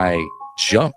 I jumped.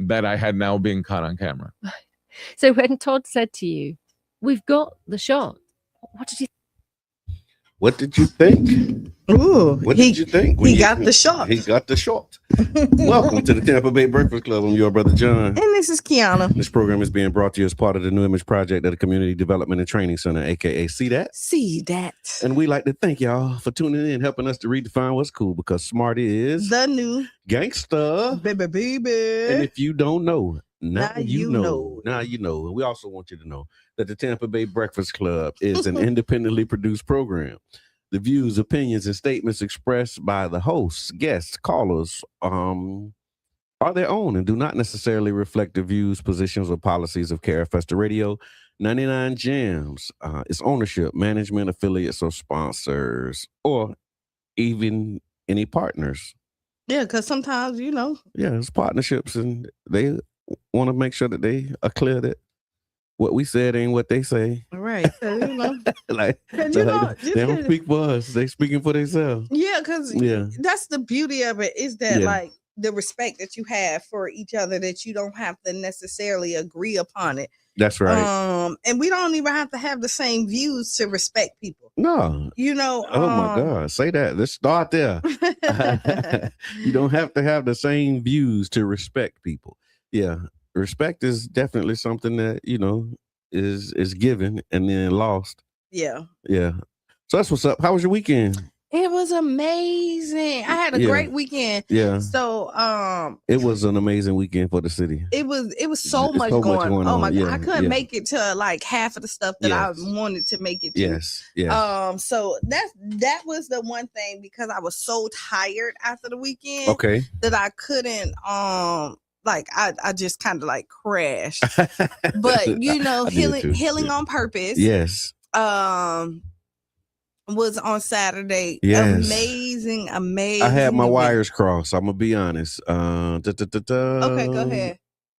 That I had now been caught on camera. So when Todd said to you, "We've got the shot," what did you? What did you think? Ooh, What did you think? He got the shot. He got the shot. Welcome to the Tampa Bay Breakfast Club. I'm your brother John. And this is Qiana. This program is being brought to you as part of the New Image Project at the Community Development and Training Center, aka See That. See that. And we like to thank y'all for tuning in, helping us to redefine what's cool, because smart is the new gangster. baby. And if you don't know, now you know. know. Now you know. And we also want you to know that the Tampa Bay Breakfast Club is an independently produced program. The views, opinions, and statements expressed by the hosts, guests, callers are their own and do not necessarily reflect the views, positions, or policies of KFST Radio, 99 Jams, its ownership, management, affiliates, or sponsors, or even any partners. Yeah, because sometimes, Yeah, it's partnerships, and they want to make sure that they are clear that what we said ain't what they say. Right. So, like, they don't speak for us. They speaking for themselves. Yeah, because that's the beauty of it, is that like the respect that you have for each other, that you don't have to necessarily agree upon it. That's right. And we don't even have to have the same views to respect people. No. Oh my God. Say that. Let's start there. You don't have to have the same views to respect people. Yeah. Respect is definitely something that, is given and then lost. Yeah. Yeah. So that's what's up. How was your weekend? It was amazing. I had a great weekend. Yeah. So it was an amazing weekend for the city. It was so much going on. Oh my God. I couldn't make it to like half of the stuff that I wanted to make it to. Yes. Yes. So that was the one thing, because I was so tired after the weekend. Okay. That I couldn't I just kind of like crashed. But healing on purpose. Yes. Was on Saturday. Yes. Amazing. I had my wires crossed. I'm gonna be honest. Okay, go ahead.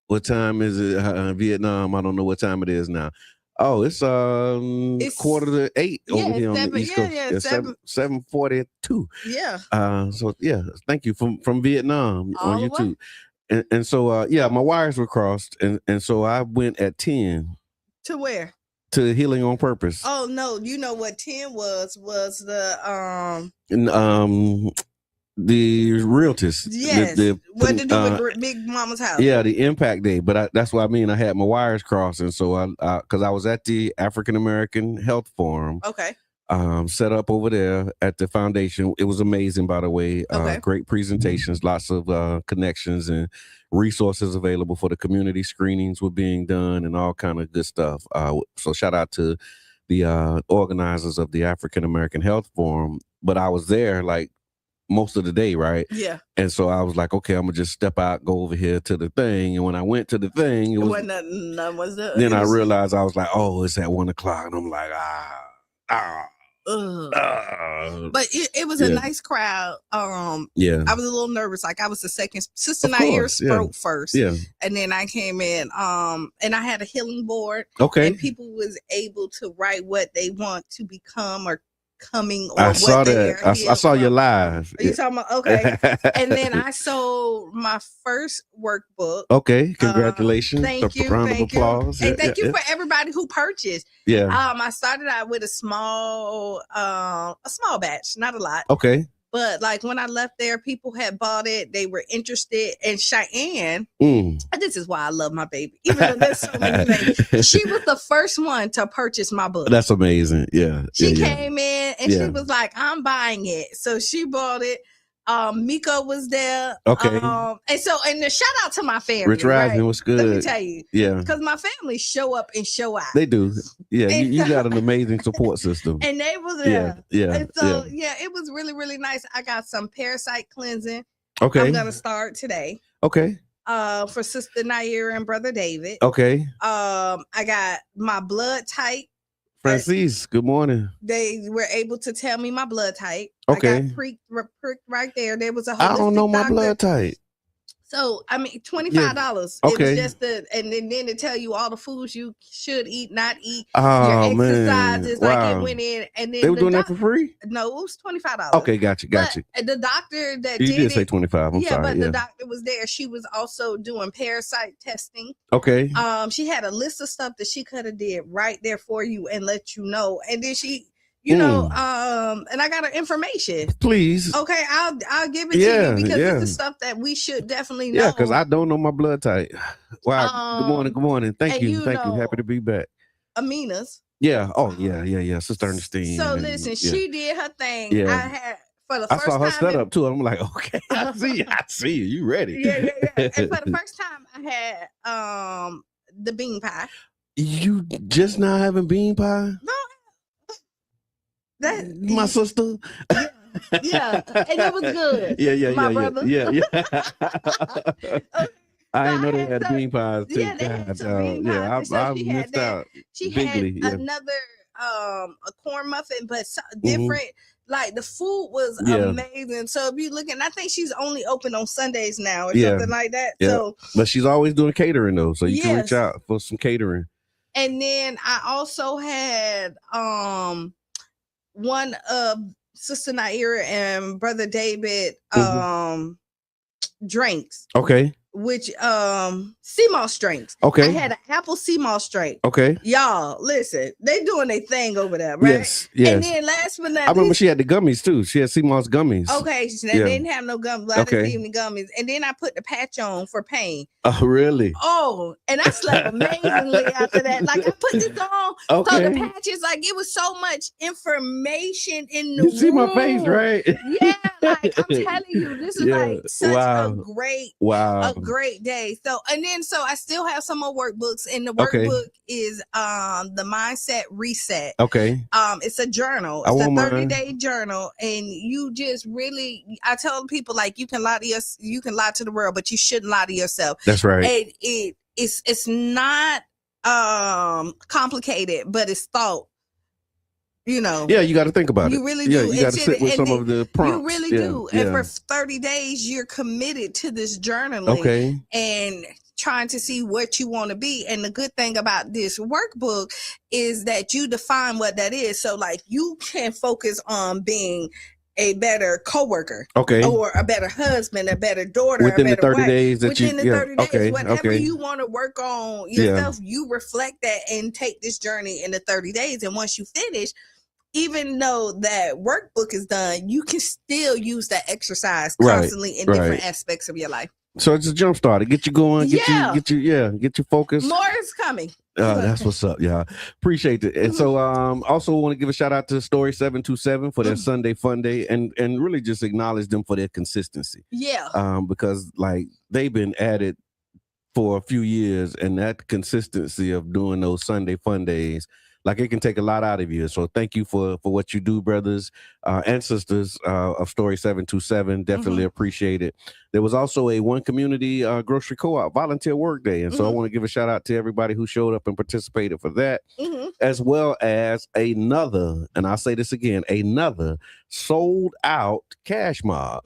What time is it? Vietnam. I don't know what time it is now. Oh, it's 7:45 over here on the East Coast. Yeah, 7:42. Yeah. So yeah, thank you from Vietnam on YouTube. And so my wires were crossed, and so I went at 10. To where? To Healing on Purpose. Oh no, you know what 10 was the realtors. Yes. What to do with Big Mama's house? Yeah, the Impact Day. But that's what I mean. I had my wires crossed, and so because I was at the African American Health Forum. Okay. Set up over there at the foundation. It was amazing, by the way. Great presentations, lots of connections and resources available for the community. Screenings were being done and all kind of good stuff. So shout out to the organizers of the African American Health Forum. But I was there like most of the day, right? Yeah. And so I was like, okay, I'm gonna just step out, go over here to the thing. And when I went to the thing, it was none was there. then I realized I was like, oh, it's at 1 o'clock. And I'm like, But it was a nice crowd. Yeah. I was a little nervous. Like I was the second. Sister Of Nair course, spoke first. Yeah. And then I came in. And I had a healing board. Okay. And people was able to write what they want to become or coming or I what saw they that. are I saw your live. Are you talking about? Okay. And then I sold my first workbook. Okay. Congratulations. Thank you. Round of Thank applause. you. And thank you for everybody who purchased. Yeah. I started out with a small batch, not a lot. Okay. But like when I left there, people had bought it. They were interested. And Qiana, and this is why I love my baby. Even though there's so many things. She was the first one to purchase my book. That's amazing. Yeah. She came in and she was like, I'm buying it. So she bought it. Miko was there. Okay. And the shout out to my family. Rich Rising was good. Let me tell you. Yeah. Because my family show up and show out. They do. Yeah. You got an amazing support system. And they was there. Yeah. And so it was really, really nice. I got some parasite cleansing. Okay. I'm gonna start today. Okay. For Sister Nair and Brother David. Okay. I got my blood type. Francis, good morning. They were able to tell me my blood type. Okay. I got pricked right there. There was a holistic I don't know my doctor. blood type. So I mean, $25. Okay. It was just and then to tell you all the foods you should eat, not eat. Oh, your exercises, man. like it went in, and then they were doing that for free. No, it was $25. Okay, got you. The doctor that you did did say it, 25. I'm sorry. but the doctor was there. She was also doing parasite testing. Okay. She had a list of stuff that she could have did right there for you and let you know, and then she. You know, and I got her information. Please. Okay, I'll give it to you because this is stuff that we should definitely know. Yeah, because I don't know my blood type. Wow. Good morning. Thank you. Happy to be back. Amina's. Yeah. Oh, yeah. Sister Ernestine. So listen, she did her thing. Yeah. I had for the first time. I saw her setup too. I'm like, okay, I see you. You ready? Yeah. And for the first time, I had the bean pie. You just now having bean pie? No. That my sister. Yeah, and it was good. Yeah. My brother. Yeah. I didn't know they had bean pies too. Yeah, they had some bean pies. I missed out. She bigly, had another a corn muffin, but different. Like the food was amazing. So if you looking, I think she's only open on Sundays now or something like that. Yeah. So, but she's always doing catering though, so you can reach out for some catering. And then I also had one of Sister Naira and Brother David drinks. Okay. Which sea moss drinks. Okay. I had an apple sea moss drink. Okay. Y'all, listen, they doing their thing over there, right? Yes. And then last but not least, I remember she had the gummies too. She had sea moss gummies. Okay, so they didn't have no gummies. I didn't see any gummies. And then I put the patch on for pain. Oh, really? Oh, and I slept amazingly after that. Like I put this on. Okay. So the patches, like it was so much information in the You see my face, right? Yeah, like I'm telling you, this is like such a great day. So so I still have some more workbooks, and the workbook is the Mindset Reset. Okay. It's a journal. It's a 30-day journal, and you just really, I tell people like you can lie to the world, but you shouldn't lie to yourself. That's right. And it's not complicated, but it's thought. You know, you got to think about it. You really do. Yeah, you got to sit with some of the prompts. You really do. And for 30 days, you're committed to this journaling and trying to see what you want to be. And the good thing about this workbook is that you define what that is. So, like, you can focus on being a better coworker, or a better husband, a better daughter, within a better the 30 wife. days that within the 30 days, whatever okay. you want to work on yourself, you reflect that and take this journey in the 30 days. And once you finish, even though that workbook is done, you can still use that exercise constantly in different aspects of your life. So it's a jump starter. Get you going. Get you focused. More is coming. That's what's up, y'all. Appreciate it. And so also want to give a shout out to Story 727 for their Sunday Fun Day and really just acknowledge them for their consistency. Yeah. Because like they've been at it for a few years, and that consistency of doing those Sunday Fun Days, like it can take a lot out of you. So thank you for what you do, brothers and sisters of Story 727. Definitely appreciate it. There was also a One Community Grocery Co-op volunteer work day. And so I want to give a shout out to everybody who showed up and participated for that, as well as another, and I'll say this again, another sold out cash mob.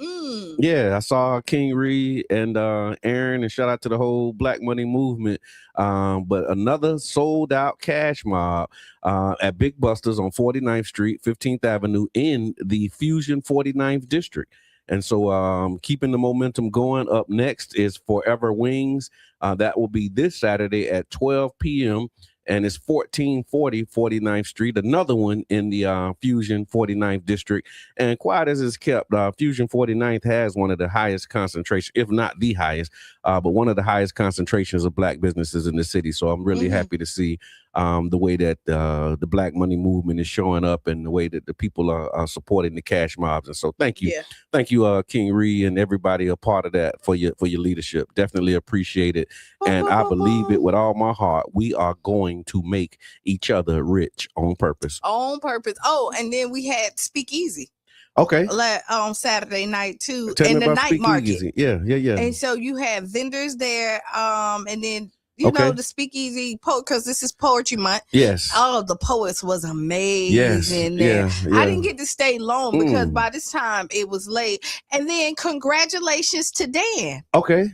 Yeah, I saw King Reed and Aaron, and shout out to the whole Black Money movement. But another sold out cash mob at Big Buster's on 49th Street, 15th Avenue in the Fusion 49th District. And so keeping the momentum going, up next is Forever Wings. That will be this Saturday at 12 p.m. And it's 1440 49th Street, another one in the Fusion 49th District. And quiet as it's kept, Fusion 49th has one of the highest concentration, if not the highest, but one of the highest concentrations of Black businesses in the city. So I'm really happy to see the way that the Black Money movement is showing up and the way that the people are supporting the cash mobs. And so thank you. Thank you, King Reed, and everybody a part of that for your leadership. Definitely appreciate it. And I believe it with all my heart. We are going to make each other rich on purpose. On purpose. Oh, and then we had Speakeasy. Okay. On Saturday night too. Tell and me the about night market. Speakeasy. Yeah. And so you have vendors there. And then you know, the Speakeasy because this is Poetry Month. Yes. All of the poets was amazing there. I didn't get to stay long because by this time it was late. And then congratulations to Dan. Okay.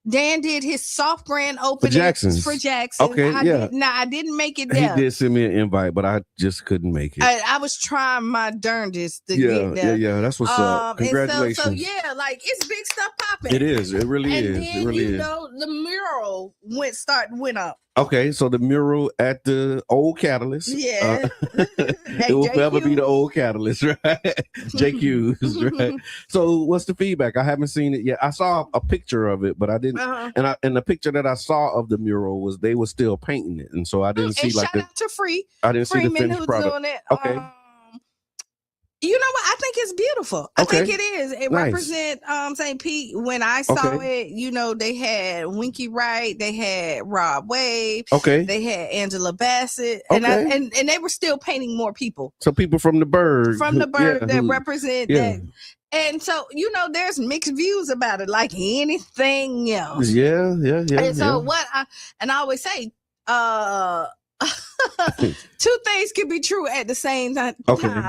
Dan did his soft brand opening for Jackson. Okay, I didn't make it there. He did send me an invite, but I just couldn't make it. I was trying my darndest to get there. Yeah, that's what's up. Congratulations. So like it's big stuff popping. It is. It really is. And then, it really is. The mural went up. Okay, so the mural at the old Catalyst. Yeah. It will forever be the old Catalyst, right? JQ's, right? So what's the feedback? I haven't seen it yet. I saw a picture of it, but I didn't. And the picture that I saw of the mural was they were still painting it. And so I didn't see like shout out to I didn't see the Freeman finished product. Doing it. Okay. You know what? I think it's beautiful. I think it is. It represents St. Pete. When I saw it, you know, they had Winky Wright, they had Rob Wave, they had Angela Bassett, and they were still painting more people. So people from the Burg. That represent that. And so, you know, there's mixed views about it, like anything else. Yeah. And so I always say, two things can be true at the same time,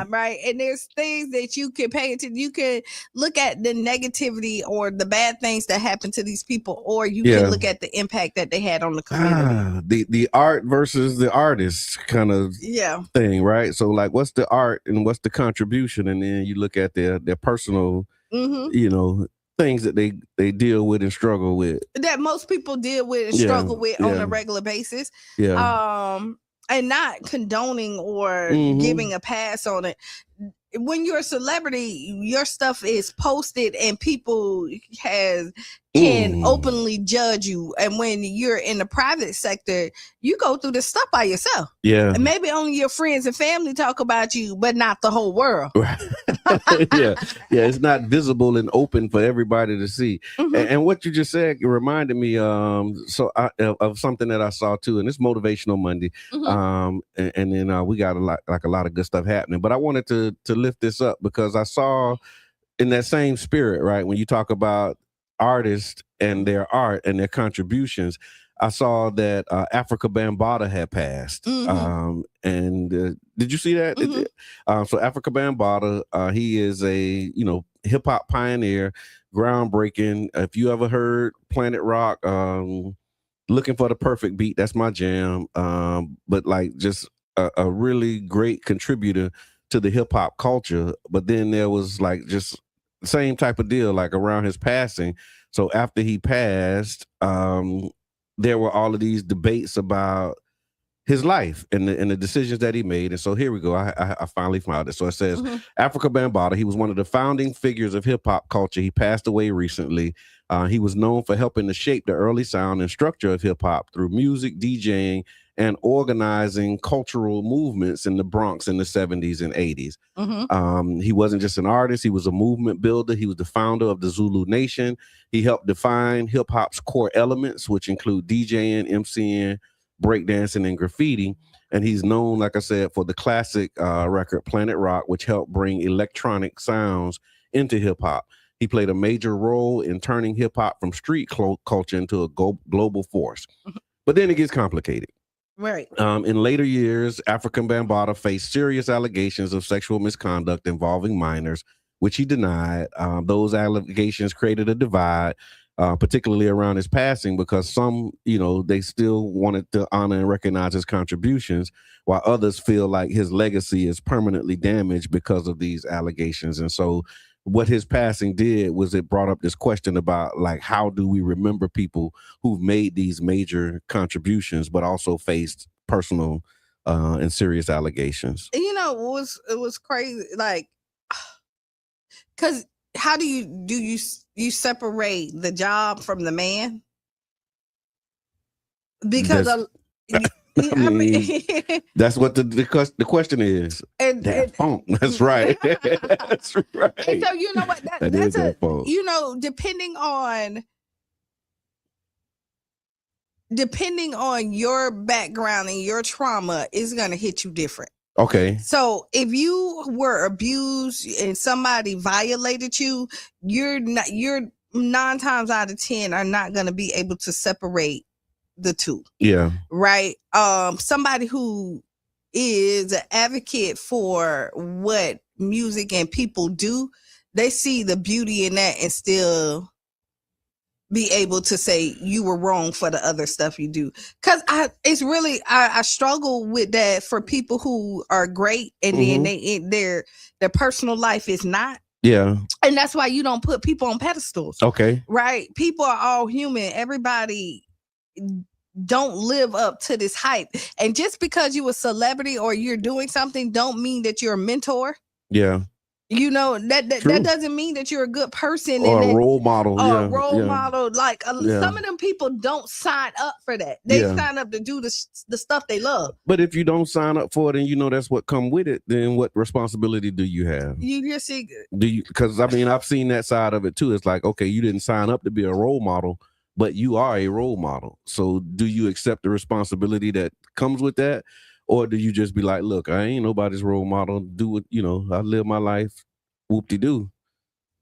right? And there's things that you can pay attention. You can look at the negativity or the bad things that happen to these people, or you can look at the impact that they had on the community. The art versus the artist kind of thing, right? So like, what's the art and what's the contribution? And then you look at their personal, you know, things that they deal with and struggle with, that most people deal with and struggle with on a regular basis. And not condoning or giving a pass on it. When you're a celebrity, your stuff is posted and people can openly judge you. And when you're in the private sector, you go through this stuff by yourself. And maybe only your friends and family talk about you, but not the whole world. It's not visible and open for everybody to see. And what you just said reminded me of something that I saw too, and it's Motivational Monday. And then we got a lot of good stuff happening. But I wanted to lift this up because I saw in that same spirit, right, when you talk about artists and their art and their contributions, I saw that Africa Bambaataa had passed. And did you see that? So Africa Bambaataa, he is a hip hop pioneer, groundbreaking. If you ever heard Planet Rock, Looking for the Perfect Beat, that's my jam. But like just a really great contributor to the hip hop culture. But then there was like just the same type of deal, like around his passing. So after he passed, there were all of these debates about his life and the decisions that he made. And so here we go. I finally found it. So it says, Africa Bambaataa, he was one of the founding figures of hip hop culture. He passed away recently. He was known for helping to shape the early sound and structure of hip hop through music, DJing, and organizing cultural movements in the Bronx in the 70s and 80s. He wasn't just an artist. He was a movement builder. He was the founder of the Zulu Nation. He helped define hip hop's core elements, which include DJing, MCing, breakdancing, and graffiti. And he's known, like I said, for the classic record Planet Rock, which helped bring electronic sounds into hip hop. He played a major role in turning hip hop from street culture into a global force. But then it gets complicated. Right. In later years, African Bambaataa faced serious allegations of sexual misconduct involving minors, which he denied. Those allegations created a divide, particularly around his passing, because some, they still wanted to honor and recognize his contributions, while others feel like his legacy is permanently damaged because of these allegations. And so what his passing did was it brought up this question about, like, how do we remember people who've made these major contributions but also faced personal and serious allegations? It was crazy, like, because how do you separate the job from the man? Because I mean, that's what the question is. Funk. That's right. That's right. And so you know what? That's depending on your background and your trauma is gonna hit you different. Okay. So if you were abused and somebody violated you, you're 9 times out of 10 are not gonna be able to separate the two. Yeah. Right. Somebody who is an advocate for what music and people do, they see the beauty in that and still be able to say you were wrong for the other stuff you do. Cause I struggle with that for people who are great and then their personal life is not. Yeah. And that's why you don't put people on pedestals. Okay. Right. People are all human. Everybody don't live up to this hype. And just because you a celebrity or you're doing something don't mean that you're a mentor. Yeah. That doesn't mean that you're a good person or a role model. Or a role model. Like some of them people don't sign up for that. They sign up to do the stuff they love. But if you don't sign up for it and that's what come with it, then what responsibility do you have? You just see. Because I mean, I've seen that side of it too. It's like, okay, you didn't sign up to be a role model, but you are a role model. So do you accept the responsibility that comes with that? Or do you just be like, look, I ain't nobody's role model. Do what, I live my life, whoop-de-doo.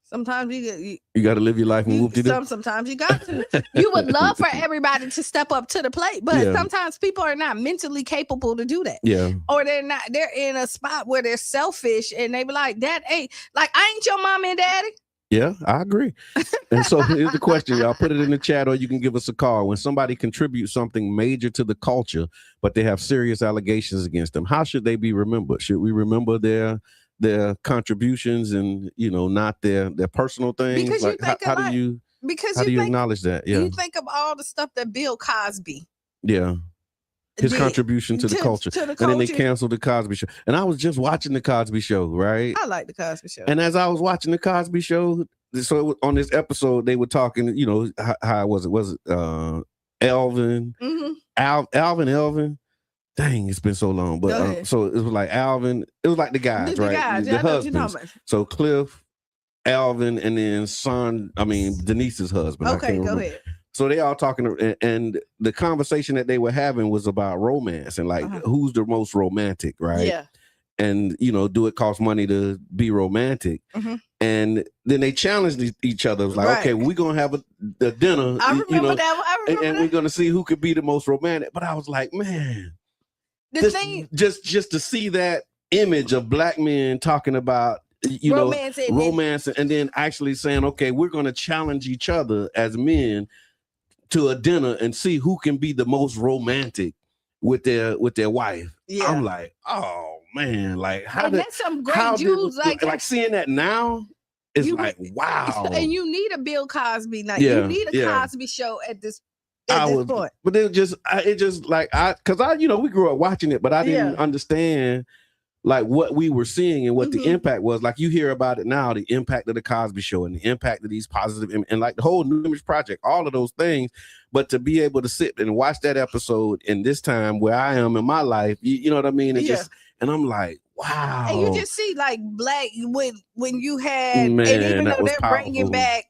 Sometimes you got to live your life and whoop-de-doo. Sometimes you got to. You would love for everybody to step up to the plate, but sometimes people are not mentally capable to do that. Yeah. Or they're in a spot where they're selfish and they be like, Dad ain't, like, I ain't your mom and daddy. Yeah, I agree. And so here's the question, y'all. Put it in the chat or you can give us a call. When somebody contributes something major to the culture, but they have serious allegations against them, how should they be remembered? Should we remember their contributions and, not their personal things? Because like, how do you acknowledge that? Yeah. You think of all the stuff that Bill Cosby. Yeah. His contribution to the culture. And then they canceled the Cosby Show. And I was just watching the Cosby Show, right? I like the Cosby Show. And as I was watching the Cosby Show, so on this episode, they were talking, how was it? Was it Elvin? Mm-hmm. Elvin? Dang, it's been so long. But so it was like Alvin. It was like the guys, right? The husbands. So Cliff, Alvin, and then Denise's husband. Okay, go ahead. So they all talking, and the conversation that they were having was about romance and like who's the most romantic, right? Yeah. And do it cost money to be romantic? Mm-hmm. And then they challenged each other. It was like, okay, we're gonna have a dinner. I remember that. And we're gonna see who could be the most romantic. But I was like, man, just to see that image of black men talking about romance, and then actually saying, okay, we're gonna challenge each other as men to a dinner and see who can be the most romantic with their wife. Yeah. I'm like, oh man, like that's some great Jews like seeing that now is like, wow. And you need a Bill Cosby night. You need a Cosby Show at this point. But it just like because we grew up watching it, but I didn't understand like what we were seeing and what the impact was. Like you hear about it now, the impact of the Cosby Show and the impact of these positive and like the whole New Image Project, all of those things. But to be able to sit and watch that episode in this time where I am in my life, you know what I mean? And I'm like, wow. And you just see like black when you had, and even though they're bringing back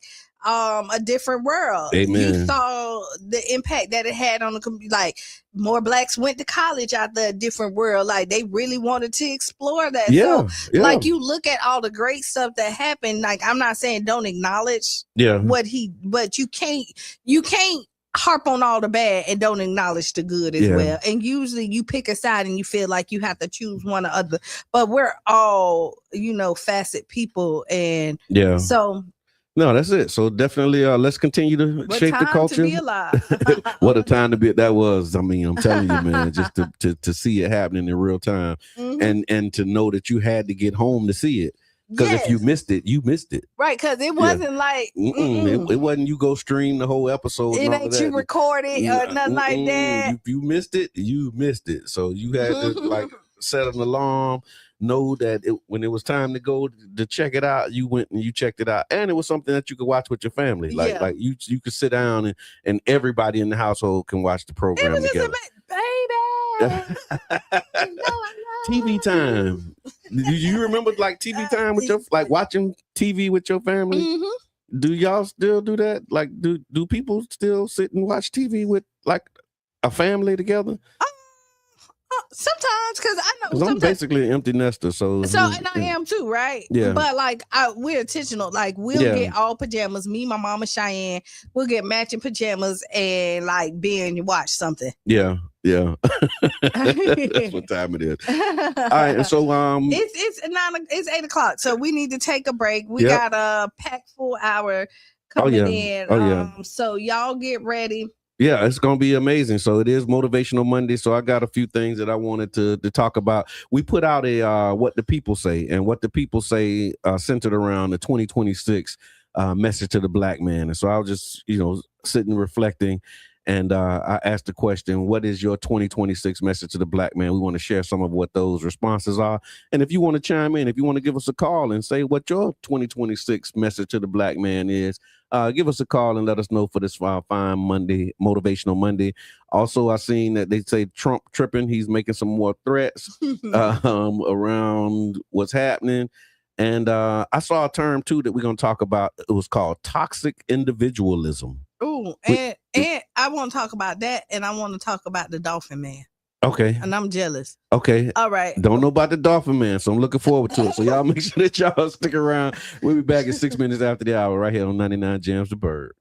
a different world. Amen. You saw the impact that it had on the community. Like more blacks went to college out the different world. Like they really wanted to explore that. Yeah, So yeah. like you look at all the great stuff that happened. Like I'm not saying don't acknowledge but you can't harp on all the bad and don't acknowledge the good as well. And usually you pick a side and you feel like you have to choose one or other. But we're all, facet people, and so no, that's it. So definitely let's continue to shape the culture. To be alive. What a time to be. That was, I mean, I'm telling you, man, just to see it happening in real time, and to know that you had to get home to see it. Because if you missed it, you missed it. Right, because it wasn't like it wasn't you go stream the whole episode. It ain't you record it or nothing like that. If you missed it, you missed it. So you had to like set an alarm, know that when it was time to go to check it out, you went and you checked it out. And it was something that you could watch with your family. Like you could sit down and everybody in the household can watch the program it was together. Baby. TV time. Do you remember like TV time with your watching TV with your family? Do y'all still do that? Like do people still sit and watch TV with like a family together? Sometimes, because I know I'm basically an empty nester, so and I am too, right? Yeah. But like we're intentional. Like we'll get all pajamas. Me, my mama Cheyenne, we'll get matching pajamas and like binge watch something. Yeah. That's what time it is. All right, and so it's 8:00, so we need to take a break. We got a packed full hour coming in. So y'all get ready. Yeah, it's going to be amazing. So it is Motivational Monday. So I got a few things that I wanted to talk about. We put out a What the People Say, and What the People Say centered around the 2026 message to the black man. And so I was just, sitting reflecting, and I asked the question, what is your 2026 message to the black man? We want to share some of what those responses are. And if you want to chime in, if you want to give us a call and say what your 2026 message to the black man is, give us a call and let us know for this fine Monday, Motivational Monday. Also, I seen that they say Trump tripping. He's making some more threats around what's happening. And I saw a term, too, that we're going to talk about. It was called toxic individualism. Oh, and I want to talk about that, and I want to talk about the Dolphin Man. Okay. And I'm jealous. Okay. All right. Don't know about the Dolphin Man, so I'm looking forward to it. So y'all make sure that y'all stick around. We'll be back in 6 minutes after the hour right here on 99 Jams the Bird.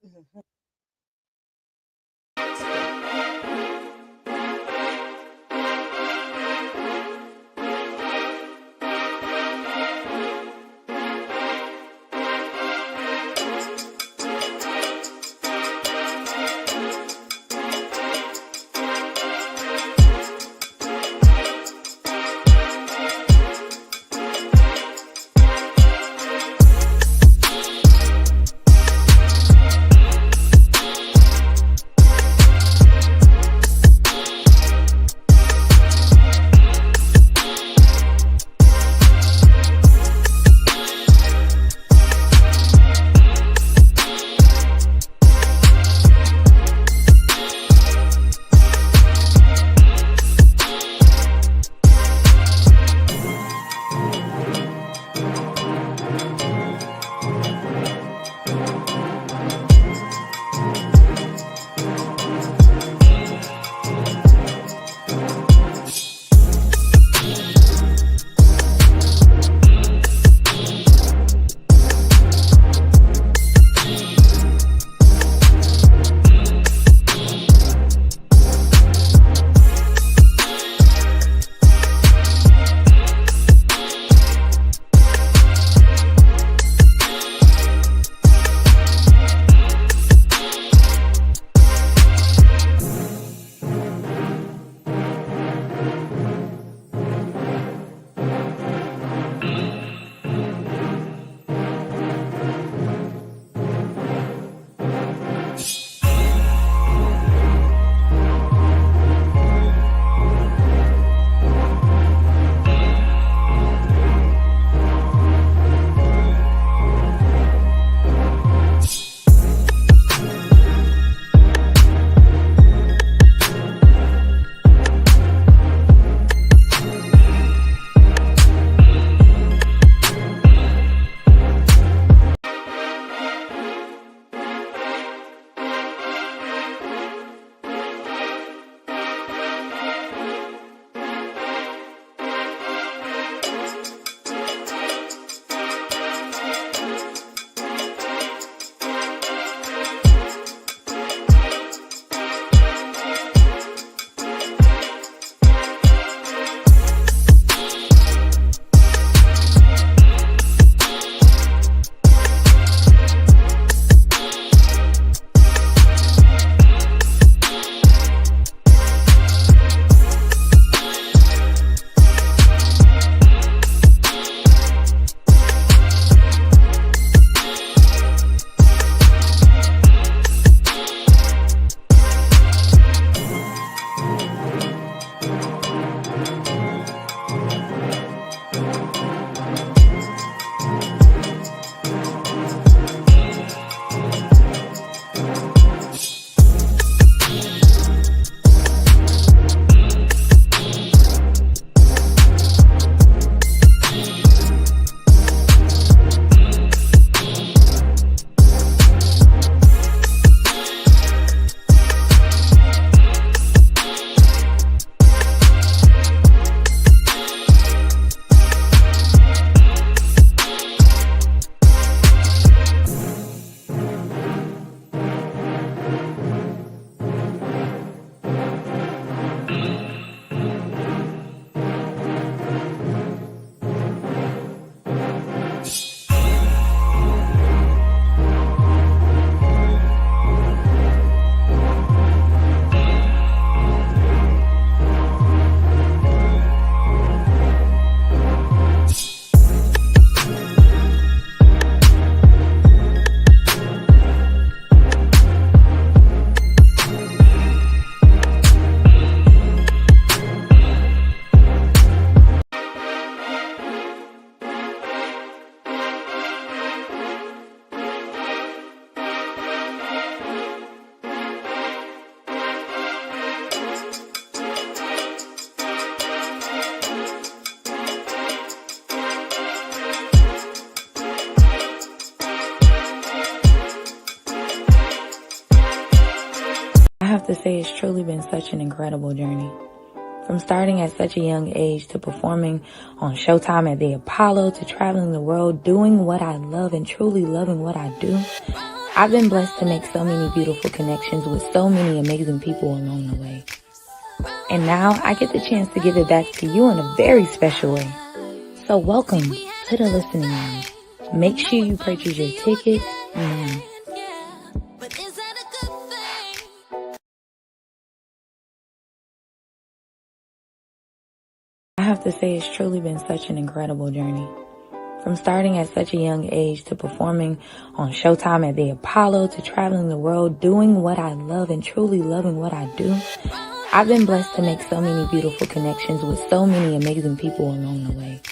have to say it's truly been such an incredible journey. From starting at such a young age to performing on Showtime at the Apollo to traveling the world, doing what I love and truly loving what I do, I've been blessed to make so many beautiful connections with so many amazing people along the way. And now I get the chance to give it back to you in a very special way. So welcome to the listening room. Make sure you purchase your ticket now. I have to say it's truly been such an incredible journey. From starting at such a young age to performing on Showtime at the Apollo to traveling the world, doing what I love and truly loving what I do, I've been blessed to make so many beautiful connections with so many amazing people along the way.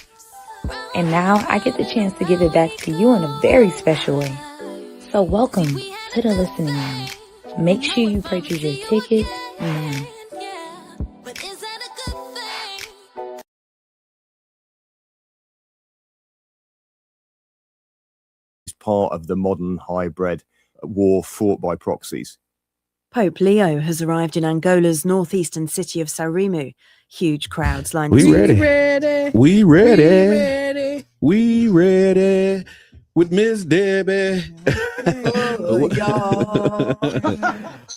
And now I get the chance to give it back to you in a very special way. So welcome to the listening room. Make sure you purchase your ticket now. Part of the modern hybrid war fought by proxies. Pope Leo has arrived in Angola's northeastern city of Sarumu. Huge crowds lined We the ready. We ready. We ready. We ready with Miss Debbie.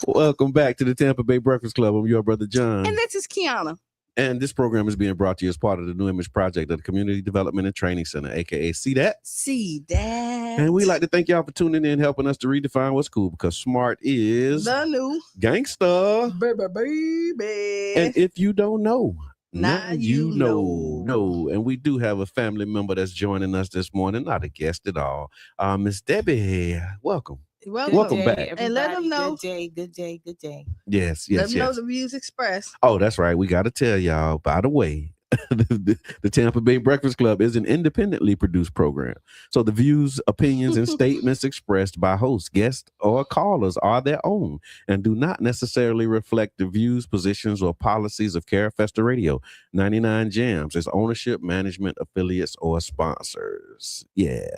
Welcome back to the Tampa Bay Breakfast Club. I'm your brother John. And this is Qiana. And this program is being brought to you as part of the New Image Project of the Community Development and Training Center, aka See That. See that. And we like to thank y'all for tuning in, helping us to redefine what's cool, because smart is the new gangsta. baby. And if you don't know, now you know. No. And we do have a family member that's joining us this morning, not a guest at all. Miss Debbie, welcome. Welcome back. Everybody. And let them know. Good day. Yes. Let them know the views expressed. Oh, that's right. We got to tell y'all, by the way, the Tampa Bay Breakfast Club is an independently produced program. So the views, opinions, and statements expressed by hosts, guests, or callers are their own and do not necessarily reflect the views, positions, or policies of Carafesta Radio, 99 Jams, its ownership, management, affiliates, or sponsors. Yeah.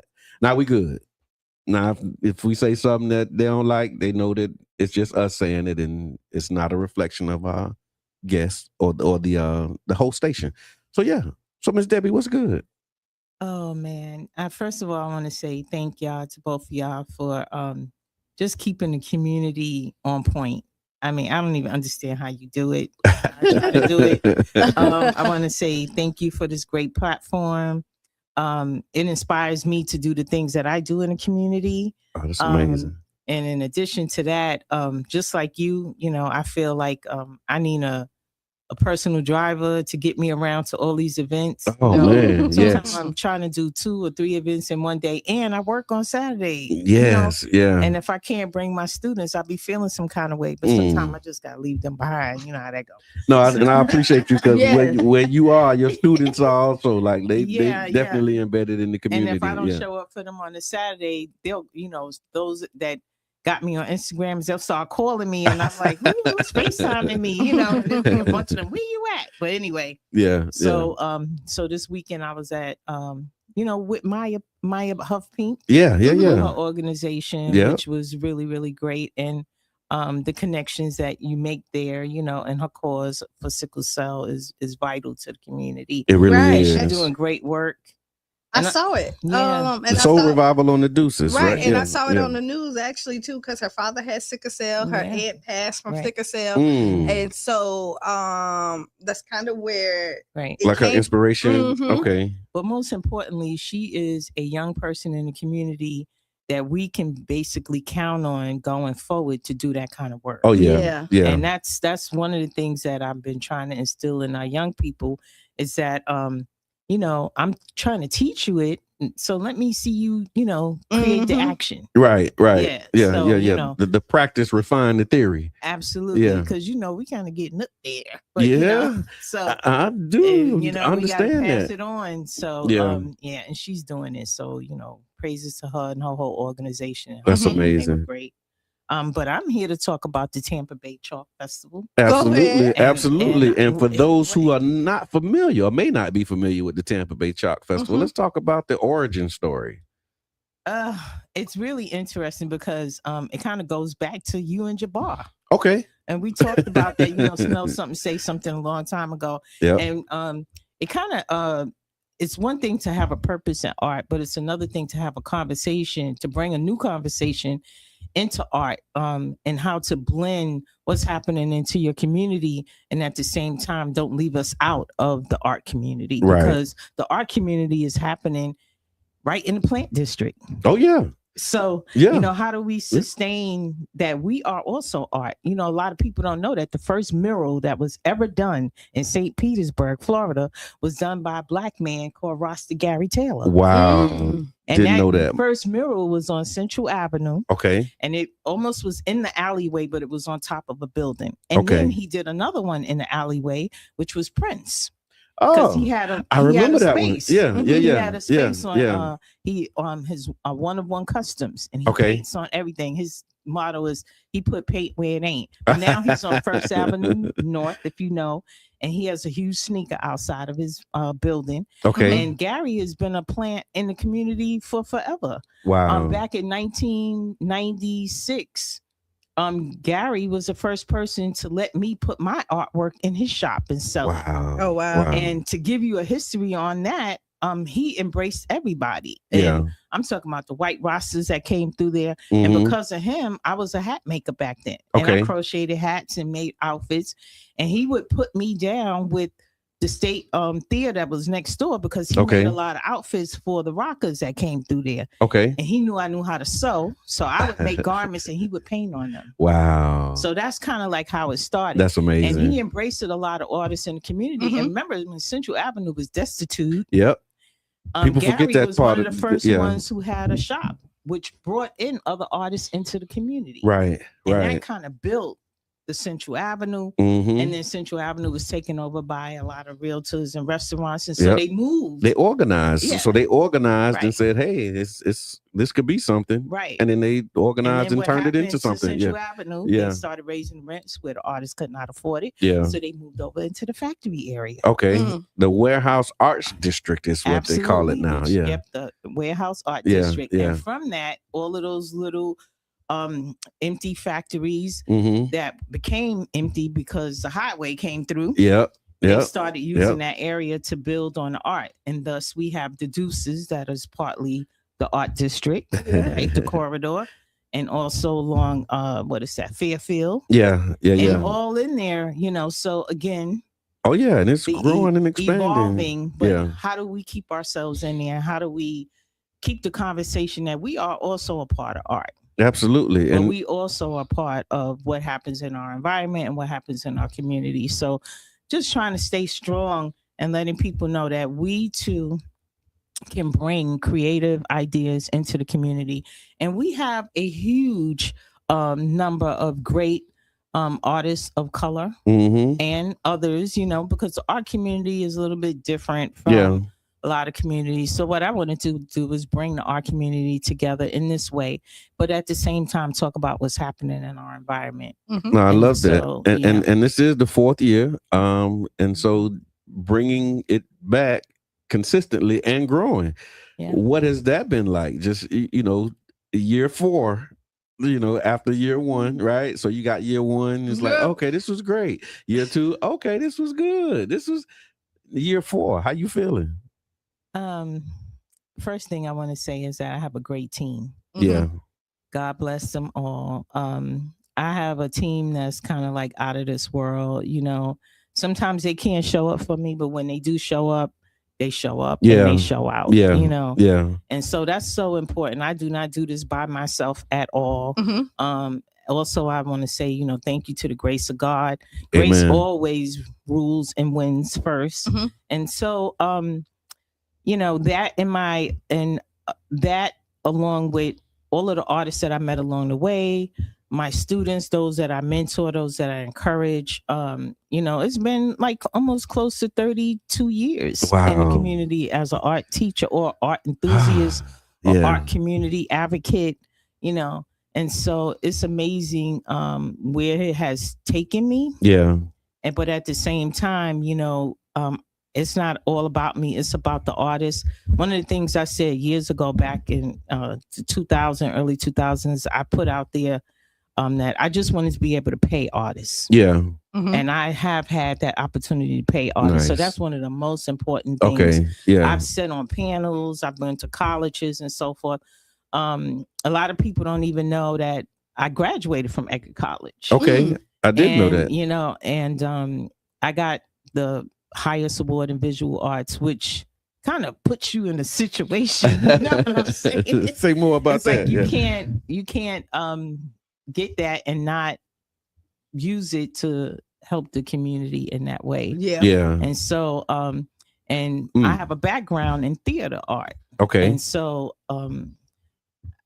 Now we good. Now, if we say something that they don't like, they know that it's just us saying it, and it's not a reflection of our guests or the whole station. So yeah. So Miss Debbie, what's good? Oh man! First of all, I want to say thank y'all to both of y'all for just keeping the community on point. I mean, I don't even understand how you do it. I try to do it. I want to say thank you for this great platform. It inspires me to do the things that I do in the community. Oh, that's amazing. And in addition to that, just like you know, I feel like I need a personal driver to get me around to all these events. Oh, you know? man, Sometimes yes. I'm trying to do 2 or 3 events in one day, and I work on Saturday. Yes, you know? yeah. And if I can't bring my students, I'll be feeling some kind of way. But sometimes I just gotta leave them behind. You know how that goes. No, and I appreciate you, because Yes. where you are, your students are also like they definitely embedded in the community. And if I don't show up for them on a Saturday, they'll, you know, those that got me on Instagram, they'll start calling me, and I'm like, who's FaceTiming me? You know, and a bunch of them, where you at? But anyway, So this weekend I was at you know, with Maya Huff Pink, her organization, which was really, really great, and the connections that you make there, you know, and her cause for sickle cell is vital to the community. It really is. She's doing great work. I saw it. Yeah. And the Soul Revival on the Deuces, right? And I saw it on the news actually too, because her father had sickle cell. Her aunt passed from sickle cell, and so that's kind of where like her inspiration. Okay, but most importantly, she is a young person in the community that we can basically count on going forward to do that kind of work. Oh yeah. And that's one of the things that I've been trying to instill in our young people, is that you know, I'm trying to teach you it, so let me see you, you know, create the action. Right. Yeah. You know, the practice refine the theory. Absolutely, because you know we kind of getting up there. But, yeah, you know, so I do. And, you know, understand we gotta that. pass it on. So and she's doing it. So you know, praises to her and her whole organization. That's amazing. Great. But I'm here to talk about the Tampa Bay Chalk Festival. Absolutely. And for those who are not familiar or may not be familiar with the Tampa Bay Chalk Festival, let's talk about the origin story. It's really interesting because it kind of goes back to you and Jabbar. Okay. And we talked about that, smell something, say something a long time ago. Yep. And it kind of it's one thing to have a purpose in art, but it's another thing to have a conversation, to bring a new conversation into art, and how to blend what's happening into your community, and at the same time don't leave us out of the art community, because the art community is happening right in the plant district. Oh yeah. So, how do we sustain that we are also art? A lot of people don't know that the first mural that was ever done in St. Petersburg, Florida, was done by a Black man called Rasta Gary Taylor. Wow. And Didn't know that. First mural was on Central Avenue. Okay. And it almost was in the alleyway, but it was on top of a building. And then he did another one in the alleyway, which was Prince. Because he had a, I remember that space. one. Yeah. He had a space on his one of one customs, and he paints on everything. His motto is he put paint where it ain't. But now he's on First Avenue North, if you know, and he has a huge sneaker outside of his building. Okay. And Gary has been a plant in the community for forever. Wow. Back in 1996. Gary was the first person to let me put my artwork in his shop and sell it. Oh, wow. And to give you a history on that, he embraced everybody. And I'm talking about the white rosters that came through there. And because of him, I was a hat maker back then. And I crocheted hats and made outfits. And he would put me down with the state theater that was next door, because he made a lot of outfits for the rockers that came through there. Okay. And he knew I knew how to sew. So I would make garments and he would paint on them. Wow. So that's kind of like how it started. That's amazing. And he embraced a lot of artists in the community. And remember when Central Avenue was destitute. Yep. People Gary forget that was part one of the first ones who had a shop, which brought in other artists into the community. Right. And that kind of built the Central Avenue, and then Central Avenue was taken over by a lot of realtors and restaurants, and so they moved. They organized, so they organized and said, "Hey, this could be something." Right, and then they organized and turned it into something. Central Avenue, they started raising rents where the artists could not afford it. So they moved over into the factory area. Okay, the Warehouse Arts District is what they call it now. Yep, the Warehouse Art District, and from that, all of those little empty factories that became empty because the highway came through. They started using that area to build on the art, and thus we have the Deuces, that is partly the art district, right, the corridor, and also along Fairfield. And all in there, so again. Oh yeah, and it's growing and expanding. Evolving, but how do we keep ourselves in there? How do we keep the conversation that we are also a part of art? Absolutely. And we also are part of what happens in our environment and what happens in our community. So just trying to stay strong and letting people know that we too can bring creative ideas into the community. And we have a huge number of great artists of color and others, because our community is a little bit different from a lot of communities. So what I wanted to do was bring the art community together in this way, but at the same time talk about what's happening in our environment. No, I love that. And this is the 4th year. And so bringing it back consistently and growing. What has that been like? Just, year 4, after year 1, right? So you got year 1, it's like, okay, this was great. Year 2, okay, this was good. This was year 4. How you feeling? First thing I want to say is that I have a great team. God bless them all. I have a team that's kind of like out of this world. Sometimes they can't show up for me, but when they do show up, they show up and they show out. And so that's so important. I do not do this by myself at all. Also, I want to say, thank you to the grace of God. Grace always rules and wins first. And so, that along with all of the artists that I met along the way, my students, those that I mentor, those that I encourage, it's been like almost close to 32 years in the community as an art teacher or art enthusiast or art community advocate, and so it's amazing where it has taken me. But at the same time, it's not all about me. It's about the artist. One of the things I said years ago, back in 2000, early 2000s, I put out there that I just wanted to be able to pay artists. Yeah. And I have had that opportunity to pay artists. So that's one of the most important things. Okay. Yeah. I've sat on panels, I've been to colleges and so forth. A lot of people don't even know that I graduated from Eckerd College. Okay. I didn't know that. You know, and I got the highest award in visual arts, which kind of puts you in a situation. You know what I'm saying? Say more about it's that. Like you can't get that and not use it to help the community in that way. Yeah. And so I have a background in theater art. Okay. And so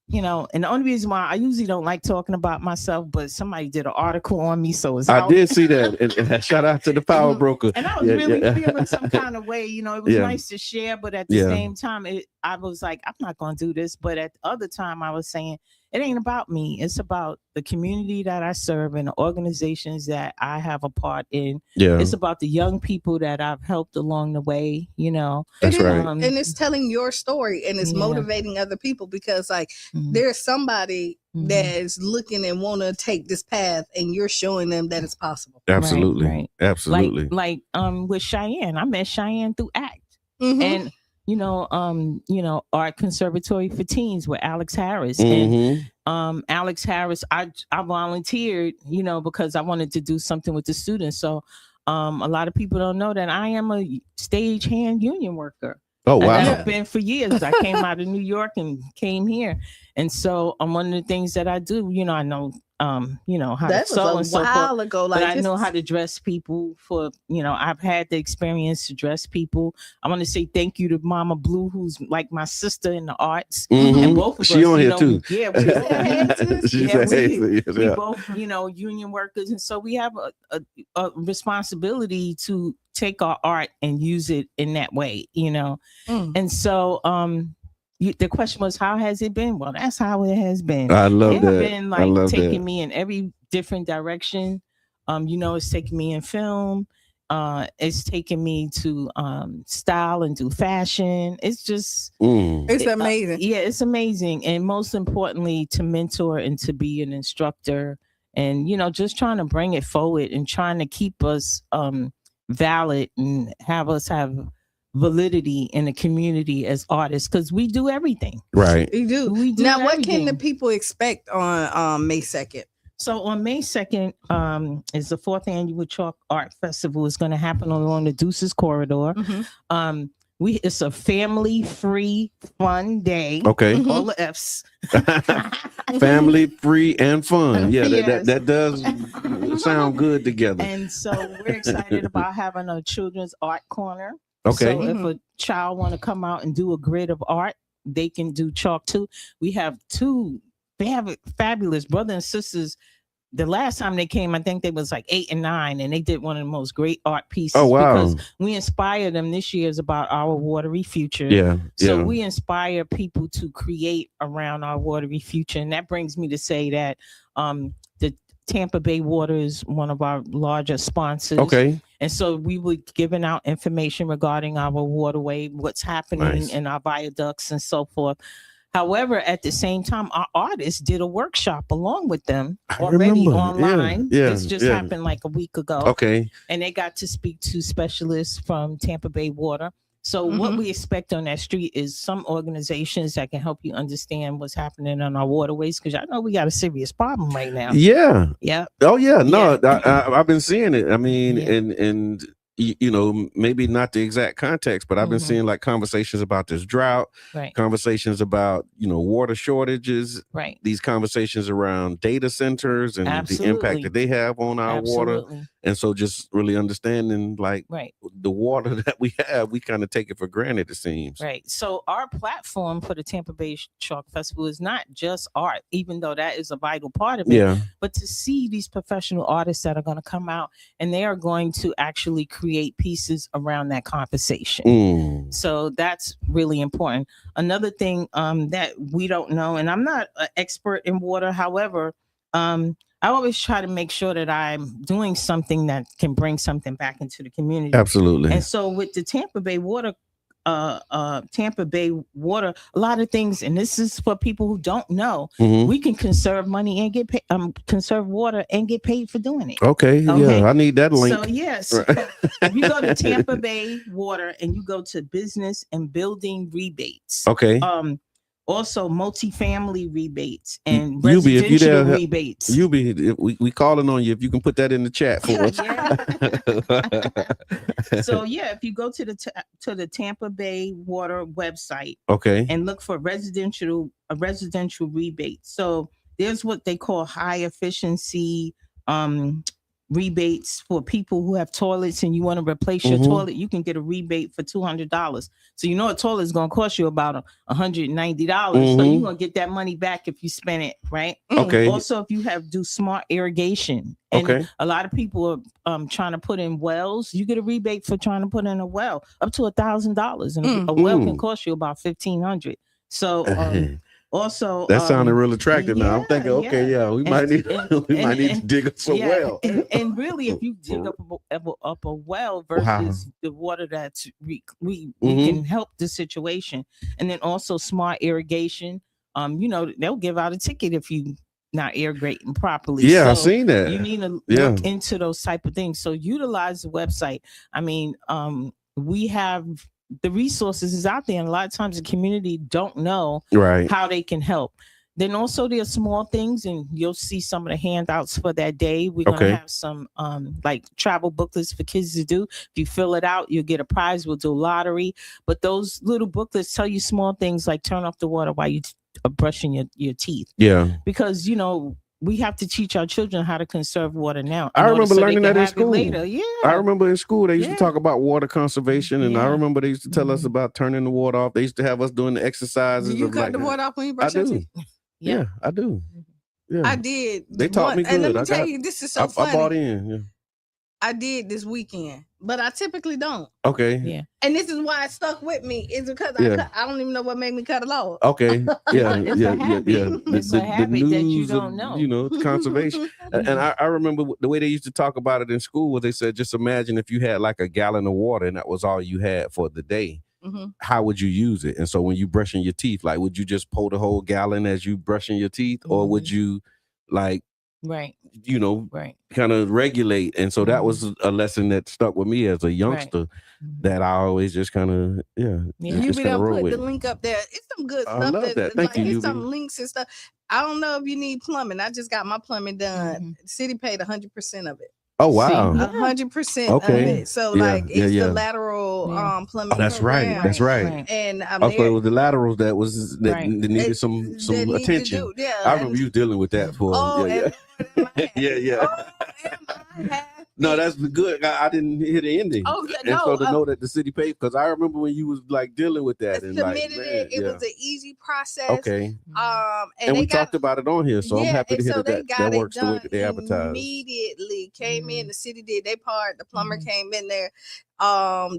you know, and the only reason why I usually don't like talking about myself, but somebody did an article on me, so it's I did see that. And shout out to the Power Broker. And I was really feeling some kind of way. You know, it was nice to share, but at the same time, I was like, I'm not going to do this. But at the other time, I was saying, it ain't about me. It's about the community that I serve and the organizations that I have a part in. Yeah. It's about the young people that I've helped along the way, you know. That's right. And it's telling your story and it's motivating other people because like there's somebody that's looking and want to take this path and you're showing them that it's possible. Absolutely. Right. Absolutely. Like with Cheyenne, I met Cheyenne through ACT. And you know, Art Conservatory for Teens with Alex Harris. And Alex Harris, I volunteered, you know, because I wanted to do something with the students. So a lot of people don't know that I am a stagehand union worker. Oh, wow. And I've been for years. I came out of New York and came here. And so one of the things that I do, you know, I know you know, how that to sew and so forth. That was a while ago. Like, but I know how to dress people for, you know, I've had the experience to dress people. I want to say thank you to Mama Blue, who's like my sister in the arts. And both of us, on here know, too. Yeah, we both, you know, union workers. And so we have a responsibility to take our art and use it in that way, you know. And so the question was, how has it been? Well, that's how it has been. I love that. It's been like taking me in every different direction. You know, it's taking me in film. It's taking me to style and do fashion. It's just, it's amazing. Yeah, it's amazing. And most importantly, to mentor and to be an instructor and, you know, just trying to bring it forward and trying to keep us valid and have us have validity in the community as artists, because we do everything. Right. We do now everything. What can the people expect on May 2nd? So on May 2nd is the 4th annual Chalk Art Festival. Is going to happen along the Deuces Corridor. It's a family free fun day. Okay. All the F's. Family free and fun. Yeah, that does sound good together. And so we're excited about having a children's art corner. Okay. So if a child want to come out and do a grid of art, they can do chalk too. We have they have fabulous brothers and sisters. The last time they came, I think they was like 8 and 9, and they did one of the most great art pieces. Oh, wow. Because we inspired them. This year is about our watery future. Yeah. So we inspire people to create around our watery future. And that brings me to say that the Tampa Bay Water is one of our larger sponsors. Okay. And so we were giving out information regarding our waterway, what's happening in our viaducts and so forth. However, at the same time, our artists did a workshop along with them already online. This just happened like a week ago. Okay. And they got to speak to specialists from Tampa Bay Water. So what we expect on that street is some organizations that can help you understand what's happening on our waterways, because I know we got a serious problem right now. Yeah. Yeah. Oh yeah. No, I've been seeing it. I mean, and you know, maybe not the exact context, but I've been seeing like conversations about this drought, conversations about, you know, water shortages, these conversations around data centers and the impact that they have on our water. And so just really understanding like the water that we have, we kind of take it for granted, it seems. Right. So our platform for the Tampa Bay Chalk Festival is not just art, even though that is a vital part of it, but to see these professional artists that are going to come out and they are going to actually create pieces around that conversation. So that's really important. Another thing that we don't know, and I'm not an expert in water, however, I always try to make sure that I'm doing something that can bring something back into the community. Absolutely. And so with the Tampa Bay Water Tampa Bay water, a lot of things, and this is for people who don't know. We can conserve money and get paid, conserve water and get paid for doing it. Okay, yeah, I need that link. So yes, if you go to Tampa Bay Water and you go to business and building rebates. Okay. Also multifamily rebates and residential rebates. We calling on you if you can put that in the chat for us. So yeah, if you go to the Tampa Bay Water website, okay, and look for residential rebate. So there's what they call high efficiency rebates for people who have toilets and you want to replace your toilet. You can get a rebate for $200. So you know a toilet is going to cost you about $190. So you're going to get that money back if you spend it, right? Okay. Also, if you do smart irrigation, and a lot of people are trying to put in wells, you get a rebate for trying to put in a well up to $1,000, and a well can cost you about $1,500. So also, that sounded real attractive. Now I'm thinking, we might need to dig up some well. And really, if you dig up a well versus the water that's we can help the situation. And then also smart irrigation. They'll give out a ticket if you not irrigating properly. Yeah, so I've seen that. You need to look into those type of things. So utilize the website. I mean, we have the resources is out there, and a lot of times the community don't know how they can help. Then also there's small things, and you'll see some of the handouts for that day. We're gonna have some like travel booklets for kids to do. If you fill it out, you'll get a prize. We'll do a lottery. But those little booklets tell you small things like turn off the water while you are brushing your teeth. Yeah. Because we have to teach our children how to conserve water now. I remember learning that in school. Later. Yeah. I remember in school they used to talk about water conservation, and I remember they used to tell us about turning the water off. They used to have us doing the exercises. Do you cut the water off when you brush your teeth? Yeah, I do. Yeah, I did. They taught me good. And let me tell you, this is so funny. I bought in. Yeah. I did this weekend, but I typically don't. Okay. Yeah. And this is why it stuck with me. Is because I don't even know what made me cut it off. Okay. Yeah. It's a habit that you don't know. Conservation. And I remember the way they used to talk about it in school was they said, just imagine if you had like a gallon of water and that was all you had for the day. How would you use it? And so when you brushing your teeth, like, would you just pour the whole gallon as you brushing your teeth, or would you like, kind of regulate? And so that was a lesson that stuck with me as a youngster, that I always just kind of You be able to put the link up there. It's some good stuff. I love that. Thank you. It's some links and stuff. I don't know if you need plumbing. I just got my plumbing done. The city paid 100% of it. Oh wow, 100% of it. So it's the lateral plumbing. Oh, that's program. That's right. And it was the laterals that needed some attention. I remember you dealing with that for. No, that's good. I didn't hear the ending. So to know that the city paid, because I remember when you was like dealing with that and submitted it was an easy process. Okay. And we talked about it on here, so I'm happy to hear that works the way that they advertise. Immediately came in. The city did their part. The plumber came in there.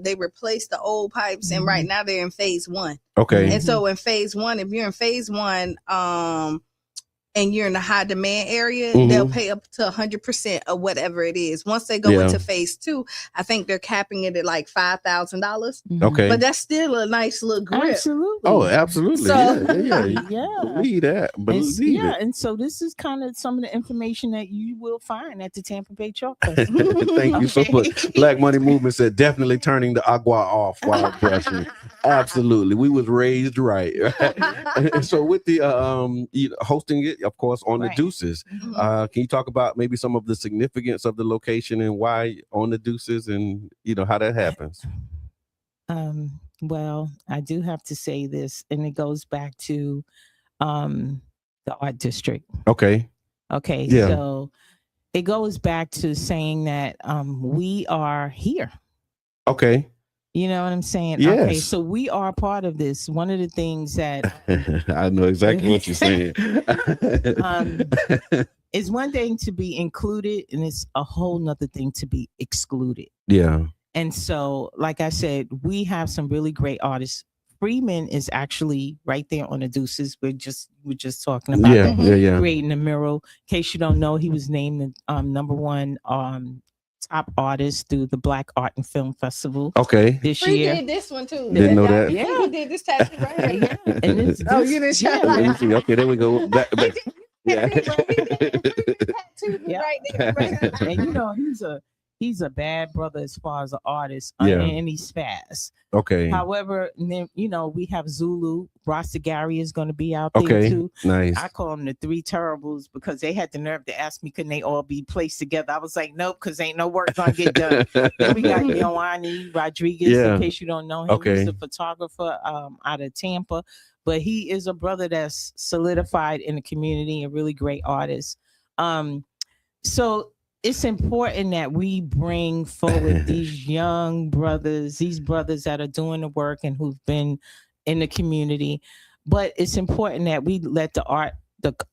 They replaced the old pipes, and right now they're in phase 1. Okay. And so in phase 1, if you're in phase 1, and you're in a high demand area, they'll pay up to 100% of whatever it is. Once they go into phase 2, I think they're capping it at like $5,000. Okay. But that's still a nice little grip. Absolutely. Oh, absolutely. So, Believe that. Believe it. And so this is kind of some of the information that you will find at the Tampa Bay Chalk Festival. Thank you so much. Black Money Movement said definitely turning the agua off while brushing. Absolutely. We was raised right. And so with the hosting it, of course, on the Deuces. Can you talk about maybe some of the significance of the location and why on the Deuces, and how that happens? Well, I do have to say this, and it goes back to the art district. Okay. Yeah. So it goes back to saying that we are here. Okay. You know what I'm saying? Yes. Okay, so we are part of this. One of the things that I know exactly what you're saying. It's one thing to be included, and it's a whole nother thing to be excluded. Yeah. And so, like I said, we have some really great artists. Freeman is actually right there on the Deuces. We're just talking about creating a mural. In case you don't know, he was named the #1 top artists through the Black Art and Film Festival. Okay. This Free year. did this one too. Didn't know that. Yeah. He did this tattoo right here. Yeah. And this, You didn't show Let me see. Okay, there we go. Yeah. Yeah. Right there. And you know, he's a bad brother as far as an artist. Yeah. And he's fast. Okay. However, then, you know, we have Zulu. Rasta Gary is going to be out there too. Nice. I call them the three terribles because they had the nerve to ask me, couldn't they all be placed together? I was like, nope, because ain't no work gonna get done. Then we got Yoani Rodriguez, in case you don't know him. He's a photographer out of Tampa, but he is a brother that's solidified in the community, a really great artist. So it's important that we bring forward these young brothers, these brothers that are doing the work and who've been in the community. But it's important that we let the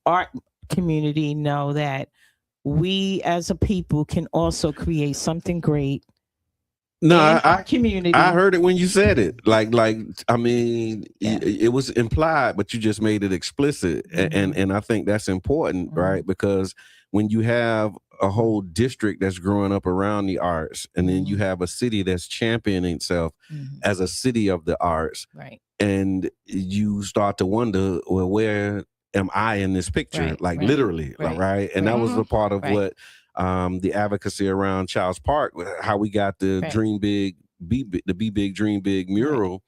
art community know that we as a people can also create something great. No, our community. I heard it when you said it. Like I mean, it was implied, but you just made it explicit, and I think that's important, right? Because when you have a whole district that's growing up around the arts, and then you have a city that's championing itself as a city of the arts, right? And you start to wonder, well, where am I in this picture? Literally, right? And that was a part of what the advocacy around Child's Park, how we got the Dream Big, Be Big, Dream Big mural,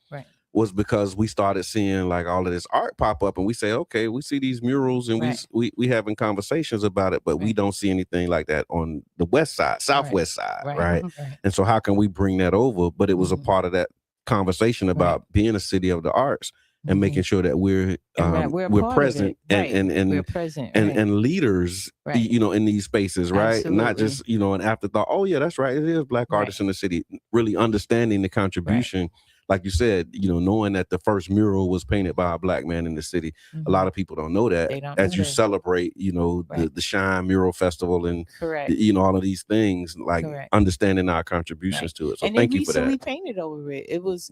was because we started seeing like all of this art pop up, and we say, okay, we see these murals, and we having conversations about it, but we don't see anything like that on the west side, southwest side, right? And so how can we bring that over? But it was a part of that conversation about being a city of the arts and making sure that we're present we're present and leaders, you know, in these spaces, right? Absolutely. Not just, you know, an afterthought. Oh yeah, that's right. It is Black artists in the city. Really understanding the contribution. Like you said, you know, knowing that the first mural was painted by a Black man in the city. A lot of people don't know that. As you celebrate, you know, the Shine Mural Festival and you know, all of these things, like understanding our contributions to it. So and thank you for that. We painted over it. It was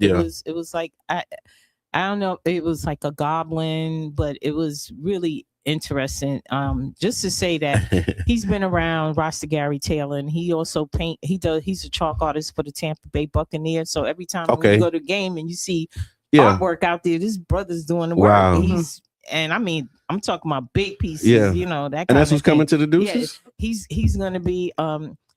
like I don't know, it was like a goblin, but it was really interesting. Just to say that he's been around Rasta Gary Taylor, and he also he's a chalk artist for the Tampa Bay Buccaneers. So every time you go to the game and you see artwork out there, this brother's doing the work. Wow. And I mean, I'm talking about big pieces, you know, that kind and that's of what's coming to the Deuces? Yeah, he's gonna be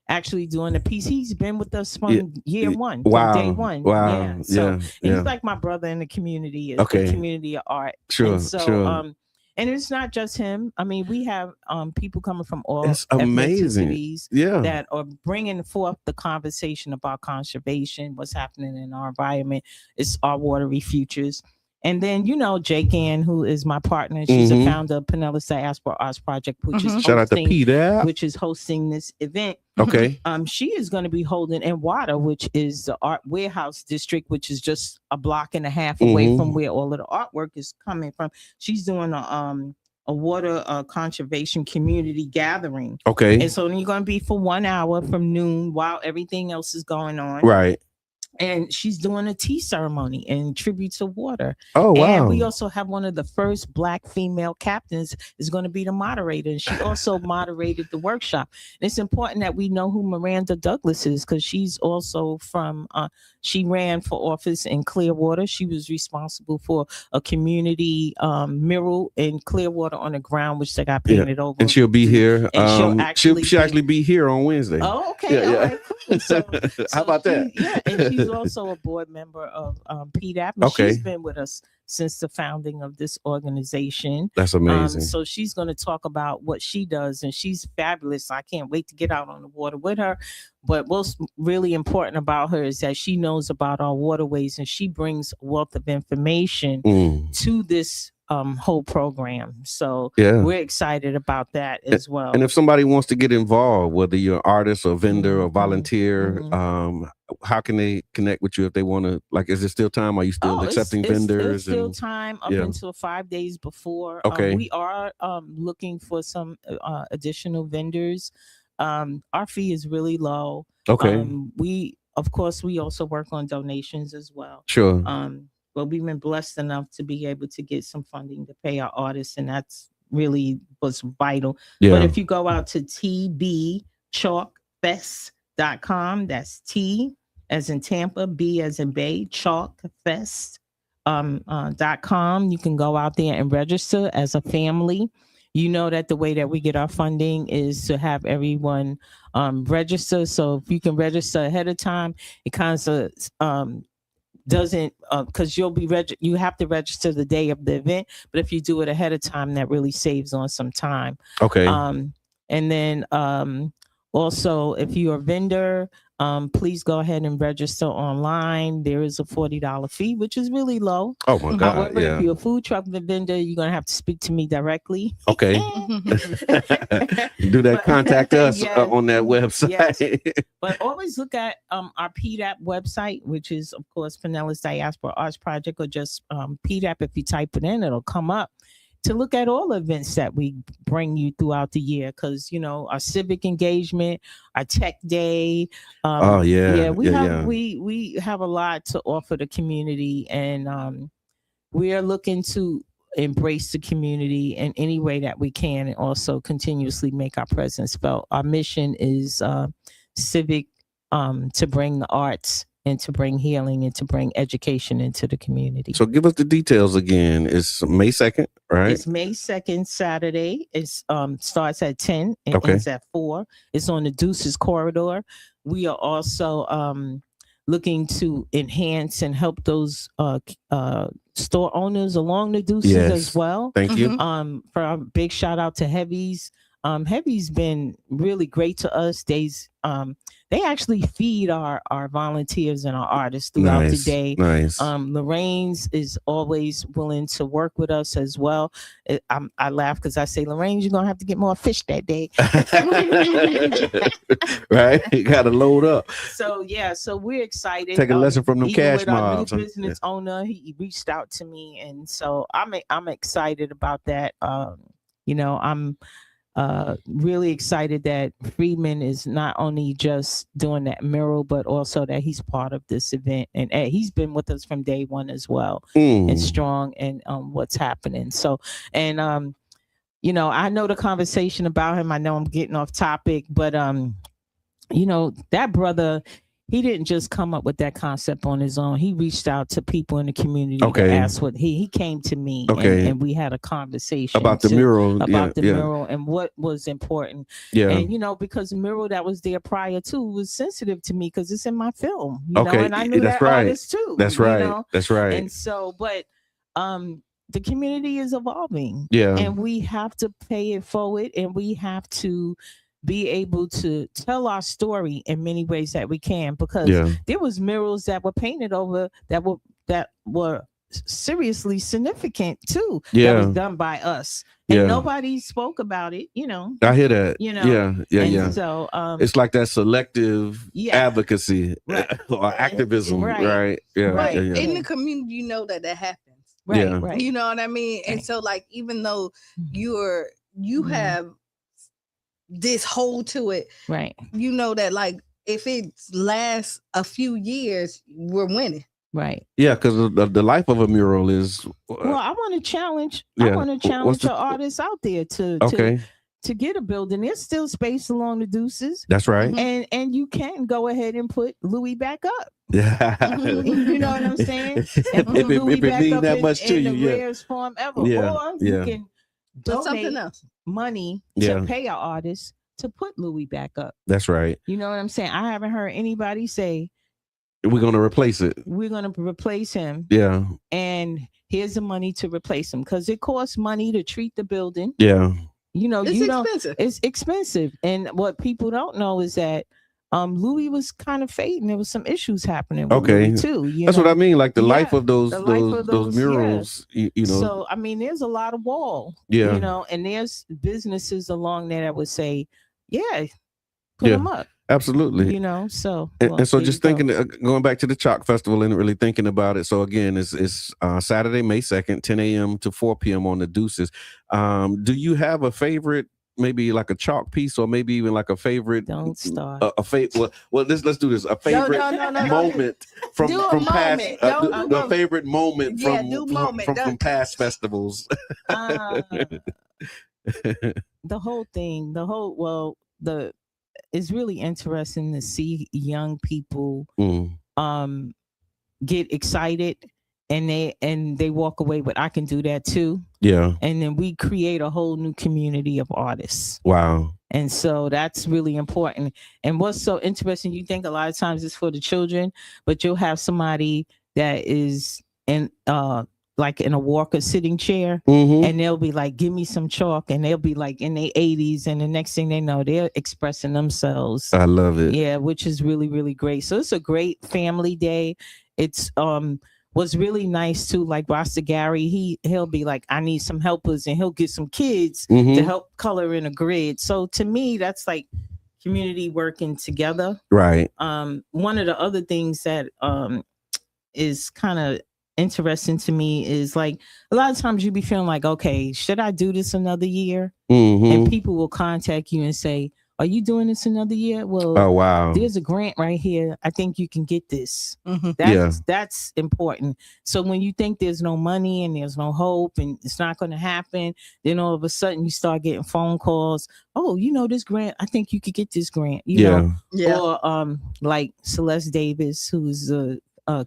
actually doing a piece. He's been with us from year one, from day one. Wow. So he's like my brother in the community, the community of art. Sure. And so, and it's not just him. I mean, we have people coming from all ethnicities that are bringing forth the conversation about conservation, what's happening in our environment. It's our watery futures. And then, you know, Jake Ann, who is my partner, she's a founder of Pinellas Diaspora Arts Project, which is shout out to Peter, which is hosting this event. Okay. She is going to be holding in Wada, which is the art warehouse district, which is just a block and a half away from where all of the artwork is coming from. She's doing a water conservation community gathering. Okay. And so you're going to be for 1 hour from noon while everything else is going on. Right. And she's doing a tea ceremony in tribute to water. Oh, wow. And we also have one of the first Black female captains is going to be the moderator. And she also moderated the workshop. And it's important that we know who Miranda Douglas is, because she's also from, she ran for office in Clearwater. She was responsible for a community mural in Clearwater on the ground, which they got painted over. And she'll be here. And she'll actually be here on Wednesday. Oh, okay. All right, cool. So how about that? And she's also a board member of PDAP. She's been with us since the founding of this organization. That's amazing. So she's going to talk about what she does, and she's fabulous. I can't wait to get out on the water with her. But what's really important about her is that she knows about our waterways, and she brings a wealth of information to this whole program. So we're excited about that as well. And if somebody wants to get involved, whether you're an artist or vendor or volunteer, how can they connect with you if they want to? Like, is there still time? Are you still accepting vendors? It's still time up until 5 days before. Okay. We are looking for some additional vendors. Our fee is really low. Okay. We also work on donations as well. Sure. But we've been blessed enough to be able to get some funding to pay our artists, and that's really was vital. Yeah. But if you go out to TB Chalk Fest chalkfest.com. That's T as in Tampa, B as in Bay, chalkfest.com. You can go out there and register as a family. You know that the way that we get our funding is to have everyone register. So if you can register ahead of time, it kind of doesn't because you have to register the day of the event. But if you do it ahead of time, that really saves on some time. Okay. And then also, if you're a vendor, please go ahead and register online. There is a $40 fee, which is really low. Oh my God! However, yeah. if you're a food truck vendor, you're gonna have to speak to me directly. Okay. Do that. Contact us on that website. Yes. But always look at our PDAP website, which is of course Pinellas Diaspora Arts Project, or just PDAP. If you type it in, it'll come up. To look at all events that we bring you throughout the year, because our civic engagement, our tech day. We have a lot to offer the community, and we are looking to embrace the community in any way that we can, and also continuously make our presence felt. Our mission is civic, to bring the arts and to bring healing and to bring education into the community. So give us the details again. It's May 2nd, right? It's May 2nd, Saturday. It starts at 10 and ends at 4. It's on the Deuces corridor. We are also looking to enhance and help those store owners along the Deuces as well. Thank you. For a big shout out to Heavy's. Heavy's been really great to us. They actually feed our volunteers and our artists throughout the day. Nice. Lorraine's is always willing to work with us as well. I laugh because I say, Lorraine, you're gonna have to get more fish that day. Right, you gotta load up. So we're excited. Take a lesson from them cash mobs. Our new business owner, he reached out to me, and so I'm excited about that. I'm really excited that Freeman is not only just doing that mural, but also that he's part of this event, and he's been with us from day one as well, and strong in what's happening. So, and I know the conversation about him. I know I'm getting off topic, but that brother, he didn't just come up with that concept on his own. He reached out to people in the community to ask what he came to me, and we had a conversation about the mural, mural and what was important. And because the mural that was there prior to was sensitive to me because it's in my film. And I knew that artist too. That's right. That's right. And so, but the community is evolving. And we have to pay it forward, and we have to be able to tell our story in many ways that we can, because there was murals that were painted over that were seriously significant too. That was done by us, and nobody spoke about it. I hear that. So it's like that selective advocacy or activism, right? In the community, that happens, right. You know what I mean? And so, like, even though you have this hold to it, right? That, like, if it lasts a few years, we're winning, right? Yeah, because the life of a mural is. Well, I want to challenge. I want to challenge the artists out there to get a building. There's still space along the Deuces. That's right. And you can go ahead and put Louis back up. Yeah. You know what I'm saying? If it means that much to you, the rarest form ever. Or you can donate something else. Money to pay our artists to put Louis back up. That's right. You know what I'm saying? I haven't heard anybody say we're going to replace it. We're going to replace him. Yeah. And here's the money to replace him, because it costs money to treat the building. Yeah. It's expensive. It's expensive. And what people don't know is that Louis was kind of fading. There was some issues happening with Louis too. That's what I mean. Like the life of those murals. So I mean, there's a lot of wall. And there's businesses along there that would say, put them up. Absolutely. So and so just thinking, going back to the Chalk Festival and really thinking about it. So again, it's Saturday, May 2nd, 10 a.m. to 4 p.m. on the Deuces. Do you have a favorite? Maybe like a chalk piece, or maybe even like a favorite. Don't start. Well, let's do this. A favorite moment from past. A favorite moment from past festivals. The whole thing. it's really interesting to see young people get excited and they walk away with, I can do that too. Yeah. And then we create a whole new community of artists. Wow. And so that's really important. And what's so interesting, you think a lot of times it's for the children, but you'll have somebody that is in like in a walker sitting chair, and they'll be like, give me some chalk, and they'll be like in their 80s, and the next thing they know, they're expressing themselves. I love it. Yeah, which is really, really great. So it's a great family day. It's what's really nice too, like Rasta Gary, he'll be like, I need some helpers, and he'll get some kids to help color in a grid. So to me, that's like community working together. Right. One of the other things that is kind of interesting to me is like a lot of times you be feeling like, okay, should I do this another year? And people will contact you and say, are you doing this another year? Well, oh wow, there's a grant right here. I think you can get this. That's important. So when you think there's no money and there's no hope and it's not going to happen, then all of a sudden you start getting phone calls. Oh, you know, this grant, I think you could get this grant. You know? Or like Celeste Davis, who's the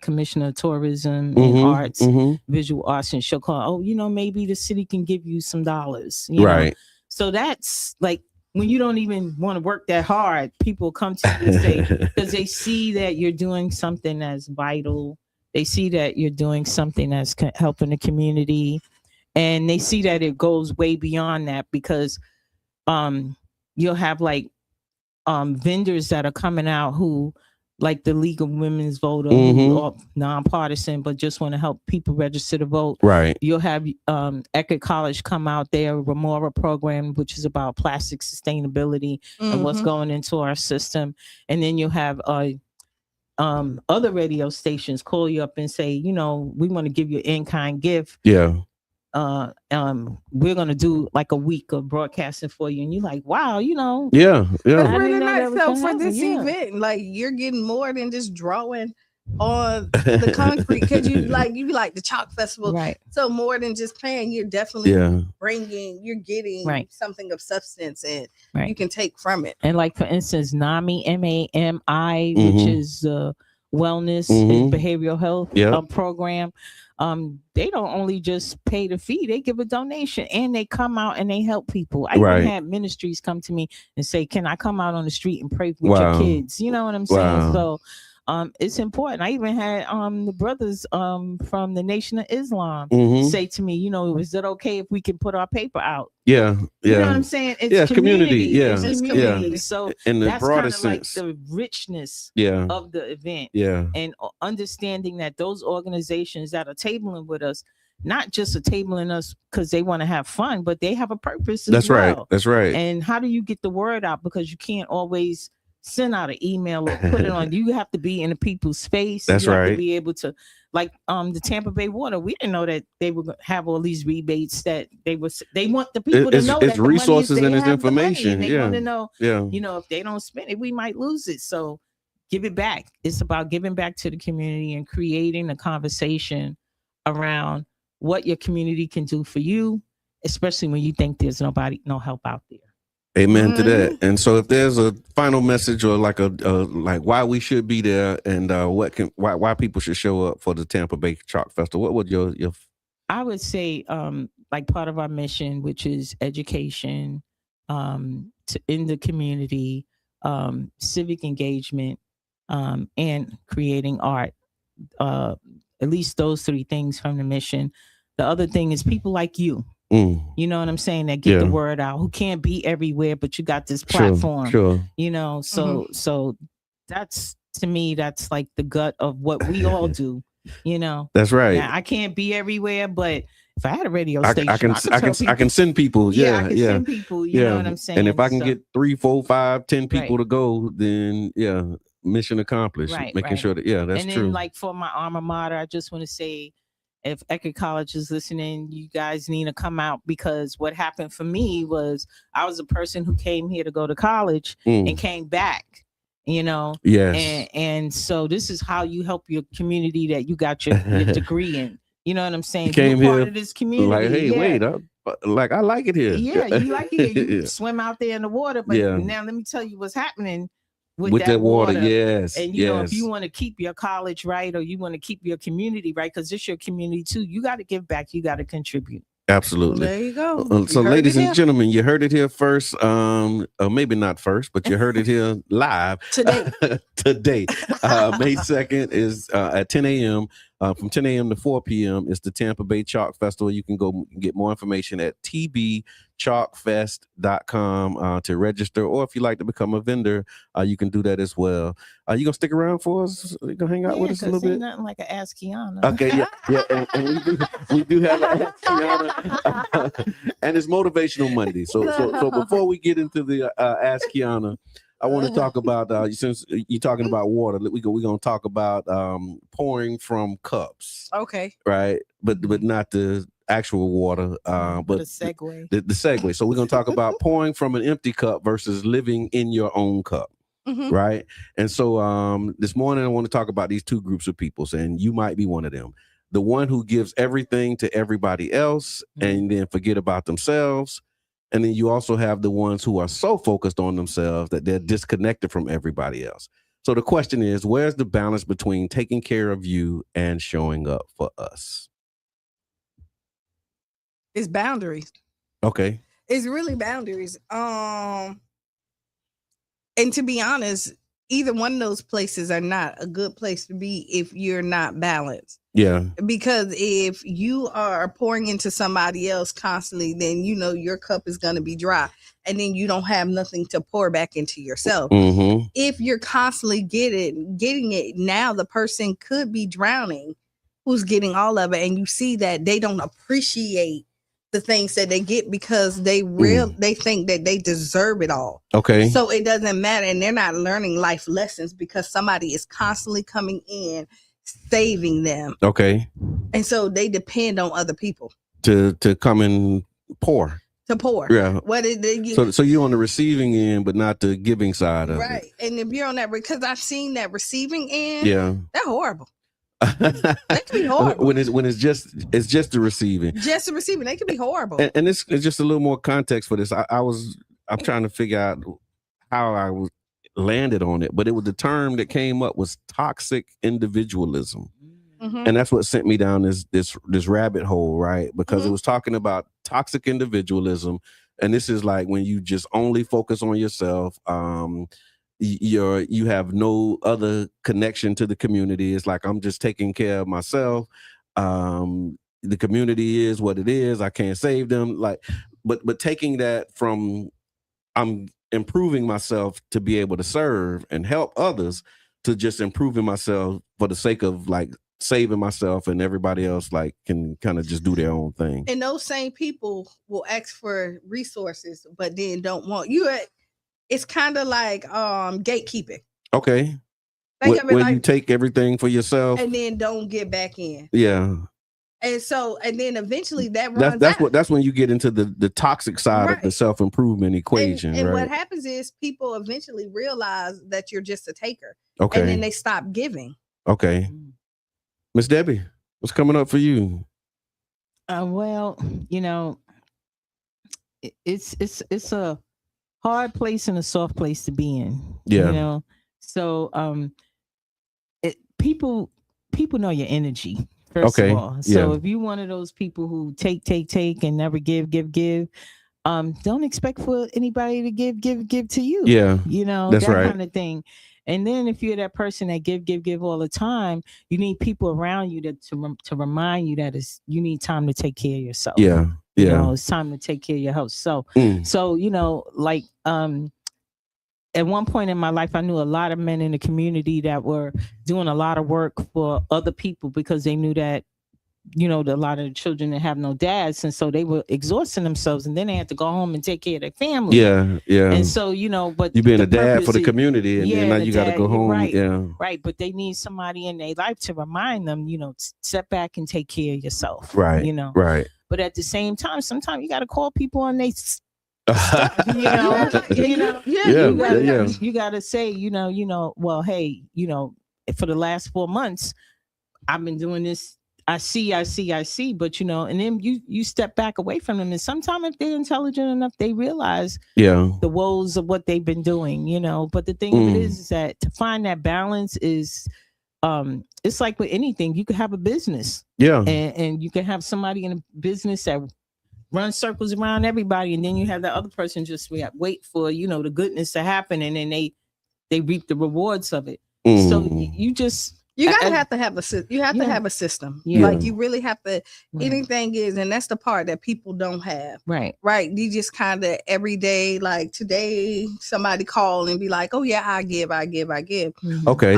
Commissioner of Tourism and Arts, Visual Arts, and she'll call, oh, you know, maybe the city can give you some dollars. You know? So that's like, when you don't even want to work that hard, people come to you and say, because they see that you're doing something that's vital. They see that you're doing something that's helping the community. And they see that it goes way beyond that, because you'll have like vendors that are coming out who, like the League of Women's Voter, who are nonpartisan, but just want to help people register to vote. Right. You'll have Eckerd College come out there, Remora program, which is about plastic sustainability and what's going into our system. And then you'll have other radio stations call you up and say, you know, we want to give you an in-kind gift. Yeah. We're gonna do like a week of broadcasting for you, and you're like, wow, you know, It's really nice. So for this event, like you're getting more than just drawing on the concrete, because you like the chalk festival, right? So more than just playing, you're definitely you're getting something of substance, and you can take from it. And like for instance, NAMI, MAMI, which is wellness and behavioral health program. They don't only just pay the fee, they give a donation, and they come out and they help people. I even had ministries come to me and say, can I come out on the street and pray with your kids? You know what I'm saying? So it's important. I even had the brothers from the Nation of Islam say to me, you know, is it okay if we can put our paper out? You know what I'm saying? It's community. It's community. So in the that's broadest kind of sense, like the richness of the event. And understanding that those organizations that are tabling with us, not just are tabling us because they want to have fun, but they have a purpose as well. That's right. And how do you get the word out? Because you can't always send out an email or put it on. You have to be in the people's face. That's you have right. to be able to, like the Tampa Bay Water. We didn't know that they would have all these rebates. That they want the people to know it's that resources and it's information. They want to know. You know, if they don't spend it, we might lose it. So give it back. It's about giving back to the community and creating a conversation around what your community can do for you, especially when you think there's no help out there. Amen to that. And so if there's a final message or like like why we should be there and why people should show up for the Tampa Bay Chalk Festival, what would your I would say like part of our mission, which is education in the community, civic engagement, and creating art. At least those three things from the mission. The other thing is people like you. You know what I'm saying? That get the word out, who can't be everywhere, but you got this platform. Sure. You know, so that's, to me, that's like the gut of what we all do. You know, that's right. Now, I can't be everywhere, but if I had a radio station, I can send people. I can send people. You know what I'm saying? And if I can get 3, 4, 5, 10 people to go, then mission accomplished. Making sure that that's and true. And then like for my alma mater, I just want to say, if Eckerd College is listening, you guys need to come out, because what happened for me was I was a person who came here to go to college and came back, you know. Yes. And so this is how you help your community that you got your degree in. You know what I'm saying? You came You're here part of this community. like, hey, wait, Like, I like it here. Yeah, you like it here. You swim out there in the water, but now let me tell you what's happening with that water. Yes. And you know, if you want to keep your college right, or you want to keep your community right, because it's your community too, you got to give back. You got to contribute. Absolutely. There you go. So, ladies and gentlemen, you heard it here first. Maybe not first, but you heard it here live today. Today, May 2nd is at 10 a.m. From 10 a.m. to 4 p.m. is the Tampa Bay Chalk Festival. You can go get more information at tbchalkfest.com to register, or if you'd like to become a vendor, you can do that as well. You gonna stick around for us? You gonna hang out with us a little bit? Nothing like an Ask Qiana. Okay, yeah, and we do have an Ask Qiana, and it's Motivational Monday. So before we get into the Ask Qiana, I want to talk about since you're talking about water, we're gonna talk about pouring from cups. Okay. Right, but not the actual water, but the segue. The segue. So we're gonna talk about pouring from an empty cup versus living in your own cup. Mm-hmm. Right. And so this morning I want to talk about these two groups of people, and you might be one of them. The one who gives everything to everybody else and then forget about themselves. And then you also have the ones who are so focused on themselves that they're disconnected from everybody else. So the question is, where's the balance between taking care of you and showing up for us? It's boundaries. Okay. It's really boundaries. And to be honest, either one of those places are not a good place to be if you're not balanced. Yeah. Because if you are pouring into somebody else constantly, then you know your cup is going to be dry, and then you don't have nothing to pour back into yourself. Mm-hmm. If you're constantly getting it, now the person could be drowning who's getting all of it, and you see that they don't appreciate the things that they get because they think that they deserve it all. Okay. So it doesn't matter, and they're not learning life lessons because somebody is constantly coming in saving them. Okay. And so they depend on other people to come and pour. To pour. Yeah. So you're on the receiving end, but not the giving side of it. Right. And if you're on that, because I've seen that receiving end, they're horrible. They can be horrible. when it's just the receiving. Just the receiving. They can be horrible. And it's just a little more context for this. I'm trying to figure out how I was landed on it, but it was the term that came up was toxic individualism. Mm-hmm. And that's what sent me down this rabbit hole, right? Because it was talking about toxic individualism. And this is like when you just only focus on yourself. You have no other connection to the community. It's like, I'm just taking care of myself. The community is what it is. I can't save them. Like, but taking that from, I'm improving myself to be able to serve and help others, to just improving myself for the sake of like saving myself, and everybody else like can kind of just do their own thing. And those same people will ask for resources, but then don't want you. It's kind of like gatekeeping. Okay. When you take everything for yourself and then don't get back in. Yeah. And so, and then eventually that runs out. That's when you get into the toxic side of the self-improvement equation. And right? what happens is people eventually realize that you're just a taker. Okay. And then they stop giving. Okay. Miss Debbie, what's coming up for you? Well, you know, it's a hard place and a soft place to be in. Yeah. You know, so people know your energy. First of all. So if you're one of those people who take and never give, don't expect for anybody to give to you. Yeah. You know, that's that right. kind of thing. And then if you're that person that give all the time, you need people around you to remind you that you need time to take care of yourself. Yeah. Yeah. You know, it's time to take care of your health. So you know, like at one point in my life, I knew a lot of men in the community that were doing a lot of work for other people because they knew that, you know, a lot of the children that have no dads. And so they were exhausting themselves, and then they had to go home and take care of their family. Yeah. Yeah. And so, you know, but you've been a dad for the community, and then now you got to go home. Right, yeah. Right. But they need somebody in their life to remind them, you know, step back and take care of yourself. Right. You know, right. But at the same time, sometimes you got to call people on they you gotta say, you know, well, hey, you know, for the last 4 months, I've been doing this I see, but and then you step back away from them, and sometimes if they're intelligent enough, they realize the woes of what they've been doing, But the thing of it is that to find that balance is, it's like with anything. You could have a business, and you can have somebody in a business that runs circles around everybody, and then you have the other person just wait for the goodness to happen, and then they reap the rewards of it. So you gotta have to have a system. Like you really have to. Anything is, and that's the part that people don't have. Right. You just kind of every day, like today, somebody call and be like, "Oh yeah, I give." Mm-hmm. Okay.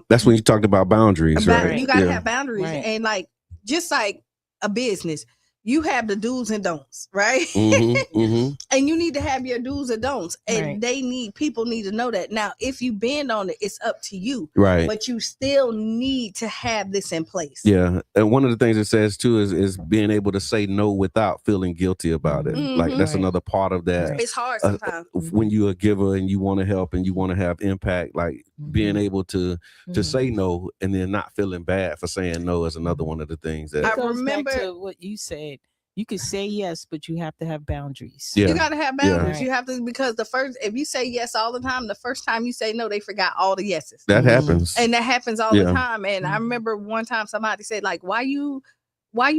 That's when you talked about boundaries, right? You gotta have boundaries, and like just like a business. You have the do's and don'ts, right? And you need to have your do's and don'ts, and people need to know that. Now, if you bend on it, it's up to you, right? But you still need to have this in place. Yeah, and one of the things it says too is being able to say no without feeling guilty about it. Like that's another part of that. It's hard sometimes when you're a giver and you want to help and you want to have impact. Like being able to say no and then not feeling bad for saying no is another one of the things that I remember what you said. You can say yes, but you have to have boundaries. You got to have boundaries. You have to, because if you say yes all the time, the first time you say no, they forgot all the yeses. That happens. And that happens all the time. And I remember one time somebody said, like, why you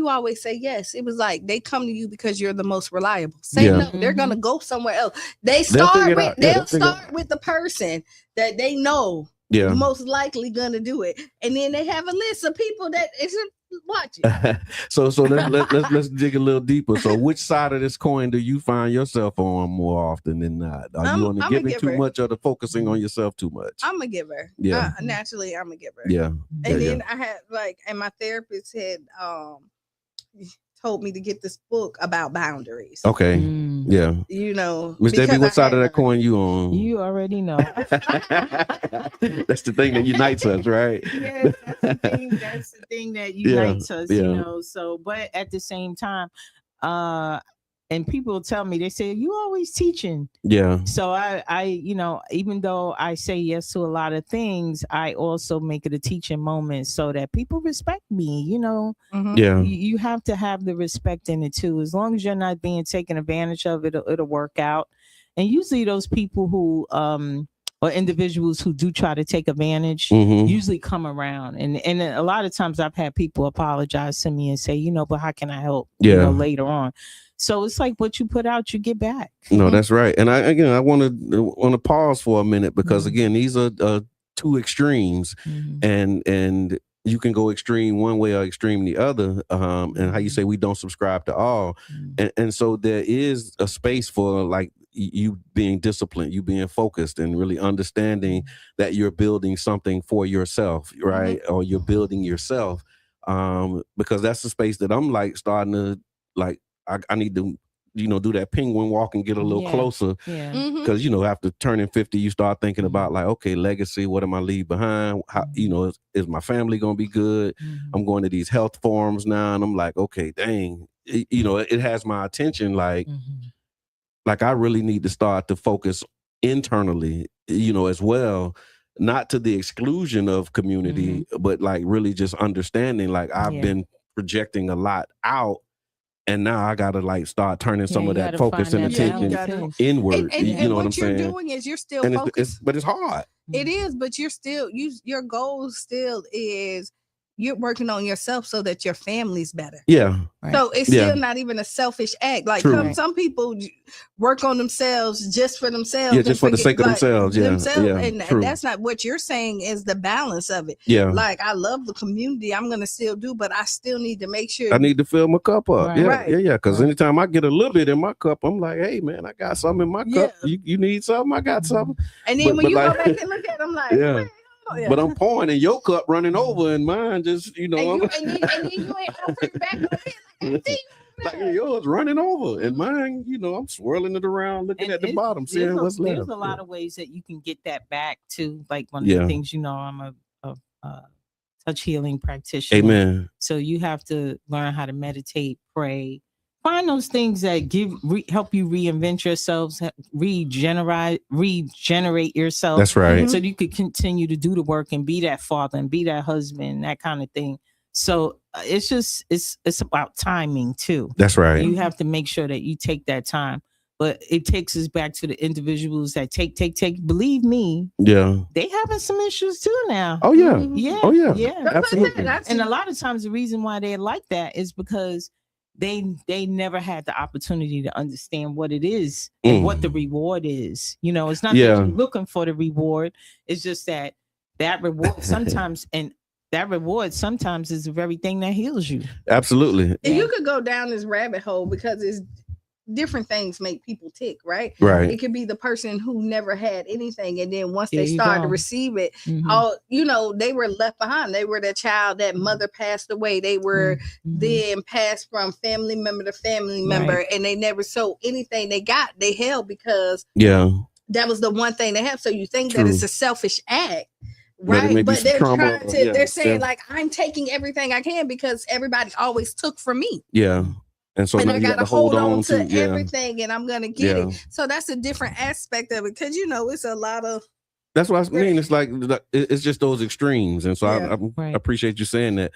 always say yes? It was like, they come to you because you're the most reliable. Say no, they're going to go somewhere else. They'll start with the person that they know most likely going to do it. And then they have a list of people that isn't watching. So let's dig a little deeper. So which side of this coin do you find yourself on more often than not? Are you on the giving too much or the focusing on yourself too much? I'm a giver. Naturally, I'm a giver. And then I had and my therapist had told me to get this book about boundaries. Okay. Yeah. Miss Debbie, what side of that coin you on? You already know. That's the thing that unites us, right? Yes, that's the thing that unites us, So, but at the same time, and people tell me, they say, you always teaching. Yeah. So I even though I say yes to a lot of things, I also make it a teaching moment so that people respect me, Yeah. You have to have the respect in it too. As long as you're not being taken advantage of, it'll work out. And usually those people who, or individuals who do try to take advantage usually come around. And a lot of times I've had people apologize to me and say, but how can I help? Later on. So it's like what you put out, you get back. No, that's right. And I want to pause for a minute because again, these are two extremes, and you can go extreme one way or extreme the other. And how you say we don't subscribe to all, and so there is a space for like you being disciplined, you being focused, and really understanding that you're building something for yourself, right? Or you're building yourself, because that's the space that I'm like starting to like. I need to, do that penguin walk and get a little closer. Yeah. Because, after turning 50, you start thinking about like, okay, legacy, what am I leave behind? How, is my family going to be good? I'm going to these health forums now. And I'm like, okay, dang, it has my attention. Like I really need to start to focus internally, as well. Not to the exclusion of community, but like really just understanding, like I've been projecting a lot out. And now I gotta like start turning some of that focus and attention inward. And what I'm saying? What you're doing is you're still focused. But it's hard. It is, but you're still your goal still is you're working on yourself so that your family's better. Yeah. Right. So it's still not even a selfish act. Like some people work on themselves just for themselves. Yeah, just for the sake of themselves. Yeah. And that's not what you're saying is the balance of it. Yeah. Like I love the community. I'm going to still do, but I still need to make sure. I need to fill my cup up. Right. Yeah. Because anytime I get a little bit in my cup, I'm like, hey man, I got something in my cup. You need something? I got something. And then when you go back and look at it, I'm like, man. Oh, yeah. But I'm pouring in your cup running over and mine just, and then you ain't offering back like yours running over and mine, I'm swirling it around, looking at the bottom, seeing what's left. There's a lot of ways that you can get that back too. Like one of the things, I'm a touch healing practitioner. Amen. So you have to learn how to meditate, pray, find those things that help you reinvent yourselves, regenerate yourself. That's right. So you could continue to do the work and be that father and be that husband, that kind of thing. So it's about timing too. That's right. You have to make sure that you take that time. But it takes us back to the individuals that take. Believe me, they having some issues too now. Oh yeah, yeah, oh yeah, absolutely. And a lot of times the reason why they're like that is because they never had the opportunity to understand what it is and what the reward is. You know, it's not that you're looking for the reward. It's just that reward sometimes that reward sometimes is the very thing that heals you. Absolutely. And you could go down this rabbit hole because it's different things make people tick, right? Right. It could be the person who never had anything, and then once they start to receive it, all they were left behind. They were the child that mother passed away. They were then passed from family member to family member, and they never sold anything they got. They held because that was the one thing they have. So you think that it's a selfish act. Right, but they're trying to. They're saying like, I'm taking everything I can because everybody always took from me. Yeah, and so I got to hold on to everything, and I'm gonna get it. So that's a different aspect of it because it's a lot of. That's what I mean. It's like it's just those extremes, and so I appreciate you saying that.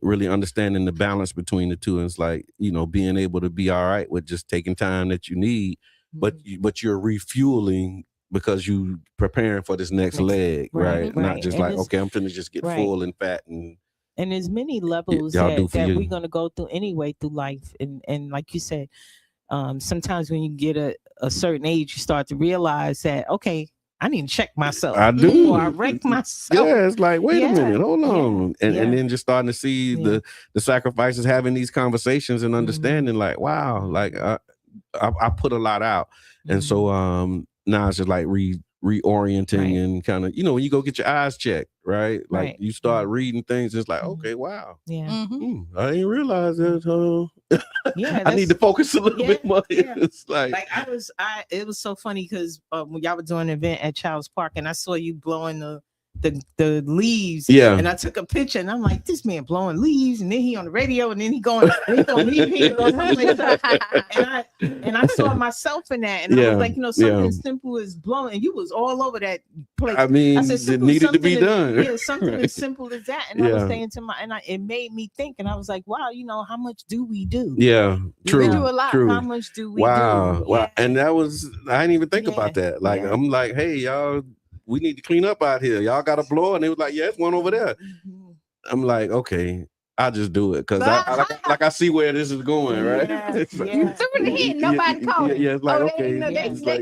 Really understanding the balance between the two, and it's like being able to be all right with just taking time that you need, but you're refueling. Because you preparing for this next leg, right? Not just like, okay, I'm finna just get full and fat and there's many levels that we're gonna go through anyway through life. And like you said, sometimes when you get a certain age, you start to realize that, okay, I need to check myself. I do. Or I wreck myself. Yeah, it's like, wait a minute, hold on. And then just starting to see the sacrifices, having these conversations and understanding like, wow, like I put a lot out. And so now it's just like reorienting and kind of, when you go get your eyes checked, right? Like you start reading things, it's like, okay, wow. Yeah. I didn't realize that. I need to focus a little bit more. It's like it was so funny because when y'all were doing an event at Child's Park and I saw you blowing the leaves, and I took a picture and I'm like, this man blowing leaves, and then he on the radio, and then he going leave and I saw myself in that, and I was like, something as simple as blowing, and you was all over that place. I mean, it needed to be done. Something as simple as that, and I was saying to it made me think, and I was like, wow, how much do we do? Yeah, true. We do a lot. How much do we do? Wow, and that was I didn't even think about that. Like I'm like, hey y'all, we need to clean up out here. Y'all got a blower? And they was like, yeah, it's one over there. I'm like, okay, I'll just do it. Cause I see where this is going, right? Nobody called. Yeah, it's like,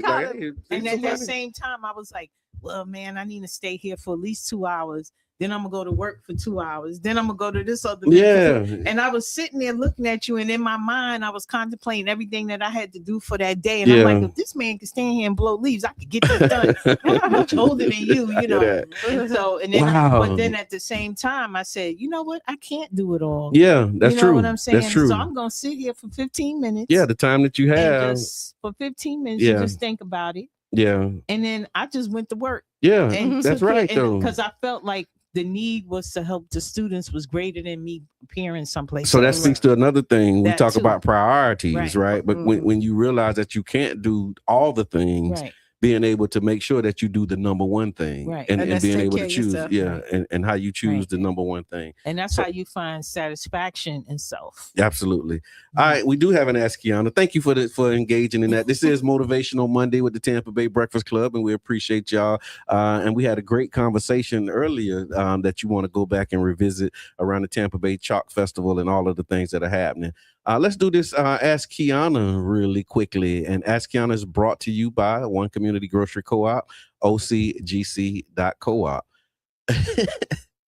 okay. And at that same time, I was like, well, man, I need to stay here for at least 2 hours. Then I'm gonna go to work for 2 hours. Then I'm gonna go to this other And I was sitting there looking at you, and in my mind, I was contemplating everything that I had to do for that day. And I'm like, if this man can stand here and blow leaves, I could get this done. I'm much older than you, And so, but then at the same time, I said, you know what? I can't do it all. Yeah, that's true. You know what I'm saying? That's true. So I'm gonna sit here for 15 minutes. Yeah, the time that you have. Just for 15 minutes, you just think about it. Yeah. And then I just went to work. Yeah, and that's right, though. Because I felt like the need was to help the students was greater than me appearing someplace. So that speaks to another thing. We talk about priorities, right? But when you realize that you can't do all the things, being able to make sure that you do the number one thing, and being able to choose, and how you choose the number one thing. And that's how you find satisfaction in self. Absolutely. All right, we do have an Ask Qiana. Thank you for engaging in that. This is Motivational Monday with the Tampa Bay Breakfast Club, and we appreciate y'all. And we had a great conversation earlier that you want to go back and revisit around the Tampa Bay Chalk Festival and all of the things that are happening. Let's do this Ask Qiana really quickly. And Ask Qiana is brought to you by One Community Grocery Co-op, OCGC.coop.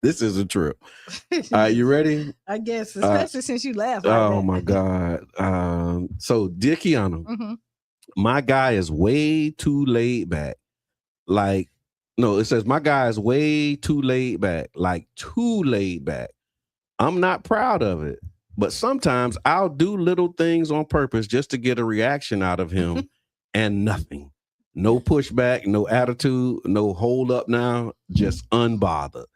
This is a trip. You ready? I guess, especially since you laughed. Oh, my God. So, dear Qiana, my guy is way too laid back. Like, no, it says my guy is way too laid back. Like, too laid back. I'm not proud of it. But sometimes I'll do little things on purpose just to get a reaction out of him and nothing. No pushback, no attitude, no hold up now, just unbothered.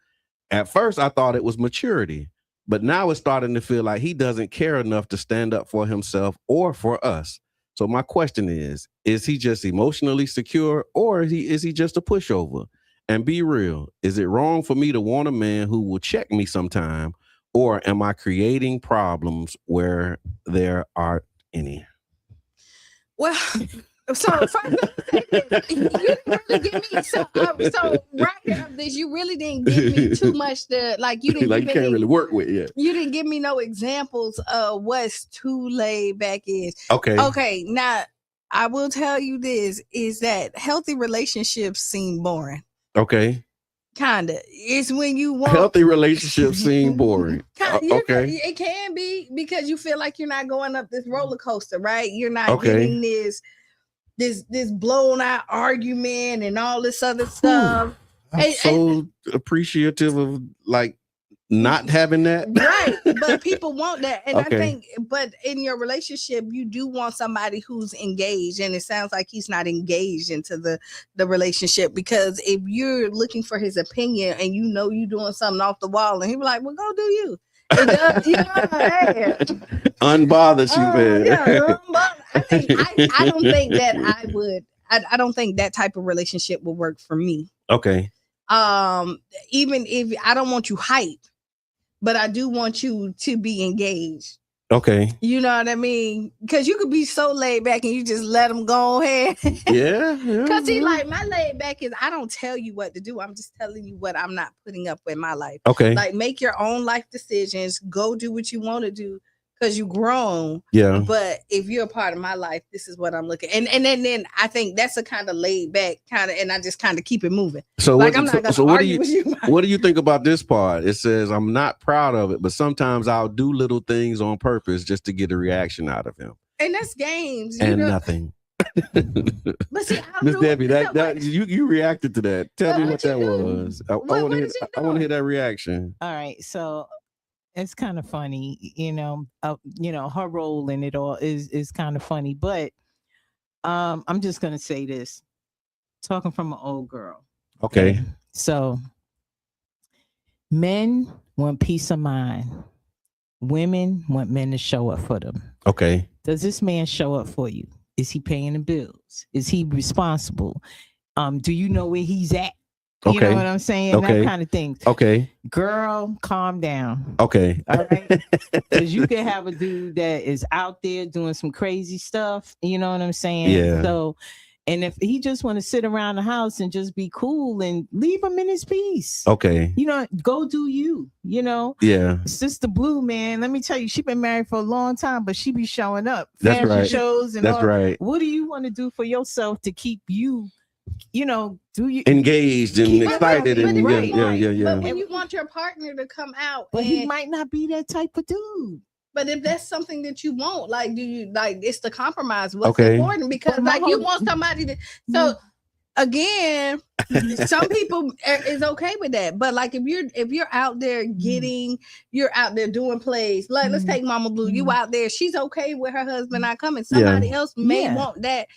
At first, I thought it was maturity, but now it's starting to feel like he doesn't care enough to stand up for himself or for us. So my question is he just emotionally secure, or is he just a pushover? And be real, is it wrong for me to want a man who will check me sometime? or am I creating problems where there aren't any? Well, so first, you didn't really give me so right after this, you really didn't give me too much to like. You didn't like you can't really work with yet. You didn't give me no examples of what's too laid back is. Okay. Now I will tell you this is that healthy relationships seem boring. Okay. Kinda. It's when you want healthy relationships seem boring. Okay. It can be because you feel like you're not going up this roller coaster, right? You're not getting this blown out argument and all this other stuff. I'm so appreciative of like not having that. Right. But people want that. And I think, but in your relationship, you do want somebody who's engaged. And it sounds like he's not engaged into the relationship, because if you're looking for his opinion and you know you're doing something off the wall, and he'll be like, well, go do you. It does, you know, unbothered you, man. Yeah, I don't think that I would. I don't think that type of relationship will work for me. Okay. Even if I don't want you hyped, but I do want you to be engaged. Okay. You know what I mean? Because you could be so laid back and you just let them go ahead. Yeah. Because see, like my laid back is I don't tell you what to do. I'm just telling you what I'm not putting up with my life. Okay. Like make your own life decisions. Go do what you want to do because you grown. Yeah. But if you're a part of my life, this is what I'm looking. And then I think that's a kind of laid back kind of, and I just kind of keep it moving. So like I'm not gonna argue with you. What do you think about this part? It says I'm not proud of it, but sometimes I'll do little things on purpose just to get a reaction out of him. And that's games. And nothing. But see, Miss Debbie, that you reacted to that. Tell me what that was. I want to hear that reaction. All right, so it's kind of funny, her role in it all is kind of funny, but I'm just gonna say this, talking from an old girl. Okay. So men want peace of mind. Women want men to show up for them. Okay. Does this man show up for you? Is he paying the bills? Is he responsible? Do you know where he's at? You know what I'm saying? Okay. That kind of thing. Okay. Girl, calm down. Okay. All right. Because you can have a dude that is out there doing some crazy stuff. You know what I'm saying? Yeah. So, and if he just want to sit around the house and just be cool, and leave him in his peace. Okay. Go do you, Yeah. Sister Blue, man, let me tell you, she been married for a long time, but she be showing up. That's Fashion right. shows and that's all. right. What do you want to do for yourself to keep you, do you engaged and excited and right. yeah. But when you want your partner to come out, but he might not be that type of dude. But if that's something that you want, like, do you like it's the compromise? What's important? Because like you want somebody to. So again, some people is okay with that. But like if you're out there you're out there doing plays. Like let's take Mama Blue. You out there, she's okay with her husband not coming. Somebody else may want that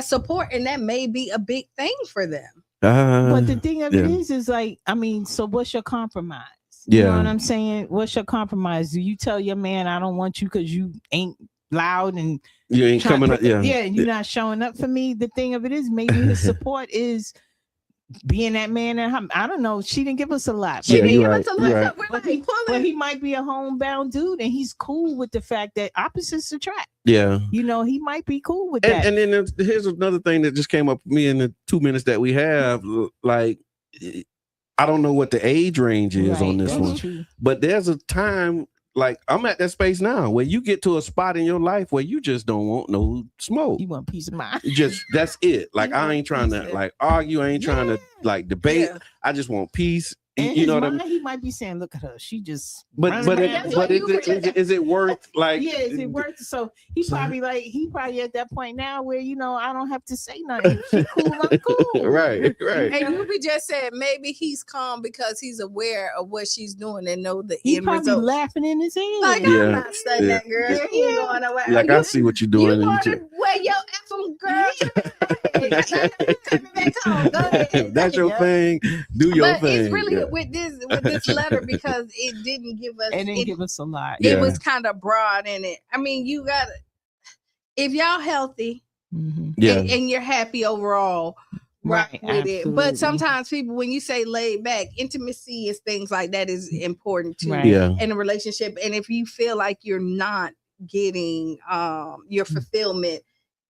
support, and that may be a big thing for them. But the thing of it is like, so what's your compromise? You know what I'm saying? What's your compromise? Do you tell your man, I don't want you because you ain't loud and you ain't coming up? Yeah, and you're not showing up for me. The thing of it is, maybe his support is being that man at home. I don't know. She didn't give us a lot. She didn't give us a lot. Right. But he might be a homebound dude, and he's cool with the fact that opposites attract. Yeah. He might be cool with that. And then here's another thing that just came up for me in the 2 minutes that we have. Like, I don't know what the age range is on this one, true. But there's a time, like I'm at that space now where you get to a spot in your life where you just don't want no smoke. You want peace of mind. That's it. Like I ain't trying to like argue. I ain't trying to like debate. I just want peace. And you know what I mean? He might be saying, "Look at her. She just." But is it worth like? Yeah, is it worth? So he probably at that point now where I don't have to say nothing. She cool, I'm cool. Right. And Ruby just said maybe he's calm because he's aware of what she's doing and know the he end probably result. Laughing in his head. Like I'm not saying that, girl. He ain't going away. Like I see what you're doing. You want to wear your effing girl. That's your thing. Do your thing. It's really with this letter because it didn't give us a lot. It was kind of broad in it. You gotta, if y'all healthy and you're happy overall, rock Right, with it. But absolutely. sometimes people, when you say laid back, intimacy and things like that is important too Right. in a relationship. And if you feel like you're not getting your fulfillment,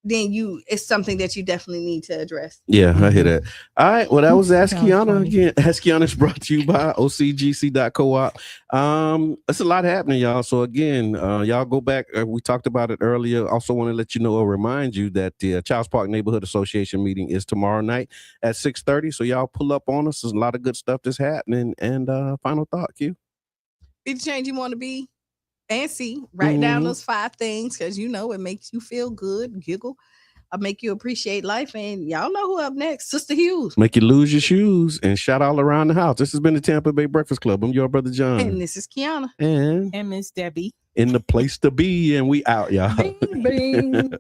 then it's something that you definitely need to address. Yeah, I hear that. All right. Well, that was Ask Sounds Qiana funny. again. Ask Qiana is brought to you by OCGC.coop. It's a lot happening, y'all. So again, y'all go back. We talked about it earlier. Also want to let you know or remind you that the Childs Park Neighborhood Association meeting is tomorrow night at 6:30. So y'all pull up on us. There's a lot of good stuff that's happening. And final thought, Q. Be the change you want to be and see. Write down those 5 things because it makes you feel good, giggle. Make you appreciate life. And y'all know who up next. Sister Hughes. Make you lose your shoes and shout all around the house. This has been the Tampa Bay Breakfast Club. I'm your brother John. And this is Qiana. And Miss Debbie. in the place to be. And we out, y'all. Bing, bing.